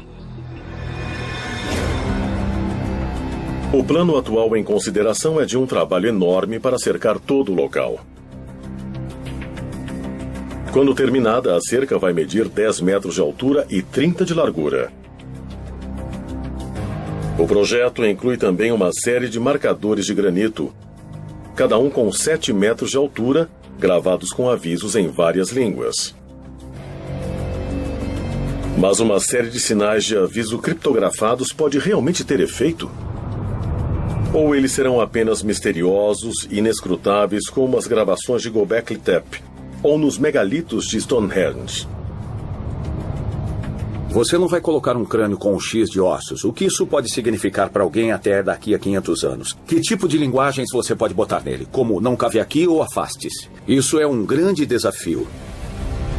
[SPEAKER 2] O plano atual em consideração é de um trabalho enorme para cercar todo o local. Quando terminada, a cerca vai medir 10 metros de altura e 30 de largura. O projeto inclui também uma série de marcadores de granito, cada um com 7 metros de altura, gravados com avisos em várias línguas. Mas uma série de sinais de aviso criptografados pode realmente ter efeito? Ou eles serão apenas misteriosos e inescrutáveis como as gravações de Göbekli Tepe ou nos megalitos de Stonehenge?
[SPEAKER 8] Você não vai colocar um crânio com um X de ossos. O que isso pode significar para alguém até daqui a 500 anos? Que tipo de linguagens você pode botar nele? Como não cabe aqui ou afaste-se? Isso é um grande desafio.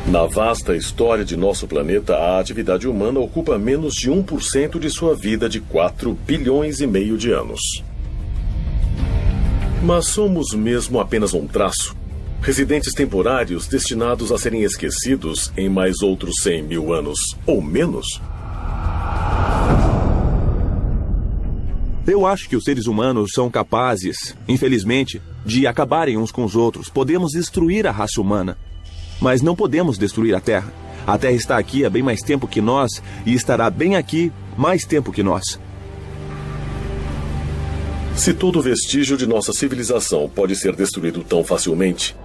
[SPEAKER 2] Na vasta história de nosso planeta, a atividade humana ocupa menos de 1% de sua vida de 4,5 bilhões de anos. Mas somos mesmo apenas um traço, residentes temporários destinados a serem esquecidos em mais outros 100 mil anos, ou menos?
[SPEAKER 1] Eu acho que os seres humanos são capazes, infelizmente, de acabarem uns com os outros. Podemos destruir a raça humana, mas não podemos destruir a Terra. A Terra está aqui há bem mais tempo que nós e estará bem aqui mais tempo que nós.
[SPEAKER 2] Se todo vestígio de nossa civilização pode ser destruído tão facilmente,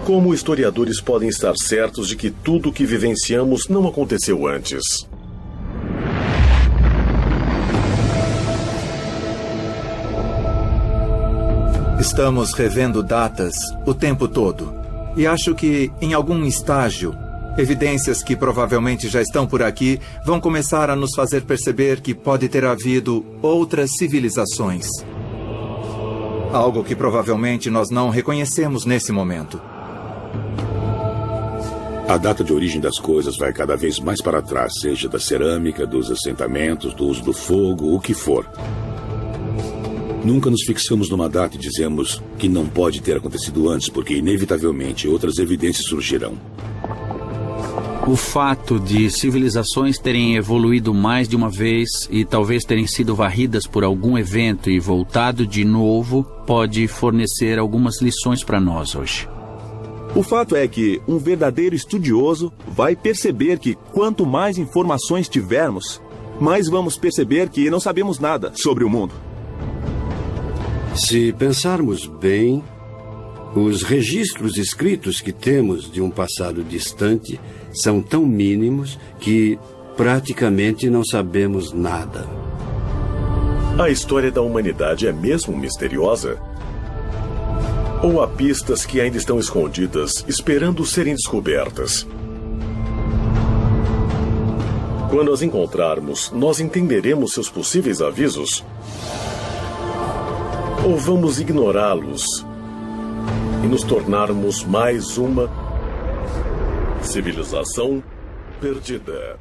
[SPEAKER 2] como historiadores podem estar certos de que tudo o que vivenciamos não aconteceu antes?
[SPEAKER 5] Estamos revendo datas o tempo todo. E acho que, em algum estágio, evidências que provavelmente já estão por aqui vão começar a nos fazer perceber que pode ter havido outras civilizações. Algo que provavelmente nós não reconhecemos nesse momento.
[SPEAKER 12] A data de origem das coisas vai cada vez mais para trás, seja da cerâmica, dos assentamentos, do uso do fogo, o que for. Nunca nos fixamos numa data e dizemos que não pode ter acontecido antes, porque inevitavelmente outras evidências surgirão.
[SPEAKER 4] O fato de civilizações terem evoluído mais de uma vez e talvez terem sido varridas por algum evento e voltado de novo pode fornecer algumas lições para nós hoje.
[SPEAKER 1] O fato é que um verdadeiro estudioso vai perceber que quanto mais informações tivermos, mais vamos perceber que não sabemos nada sobre o mundo.
[SPEAKER 15] Se pensarmos bem, os registros escritos que temos de um passado distante são tão mínimos que praticamente não sabemos nada.
[SPEAKER 2] A história da humanidade é mesmo misteriosa? Ou há pistas que ainda estão escondidas, esperando serem descobertas? Quando as encontrarmos, nós entenderemos seus possíveis avisos? Ou vamos ignorá-los e nos tornarmos mais uma civilização perdida?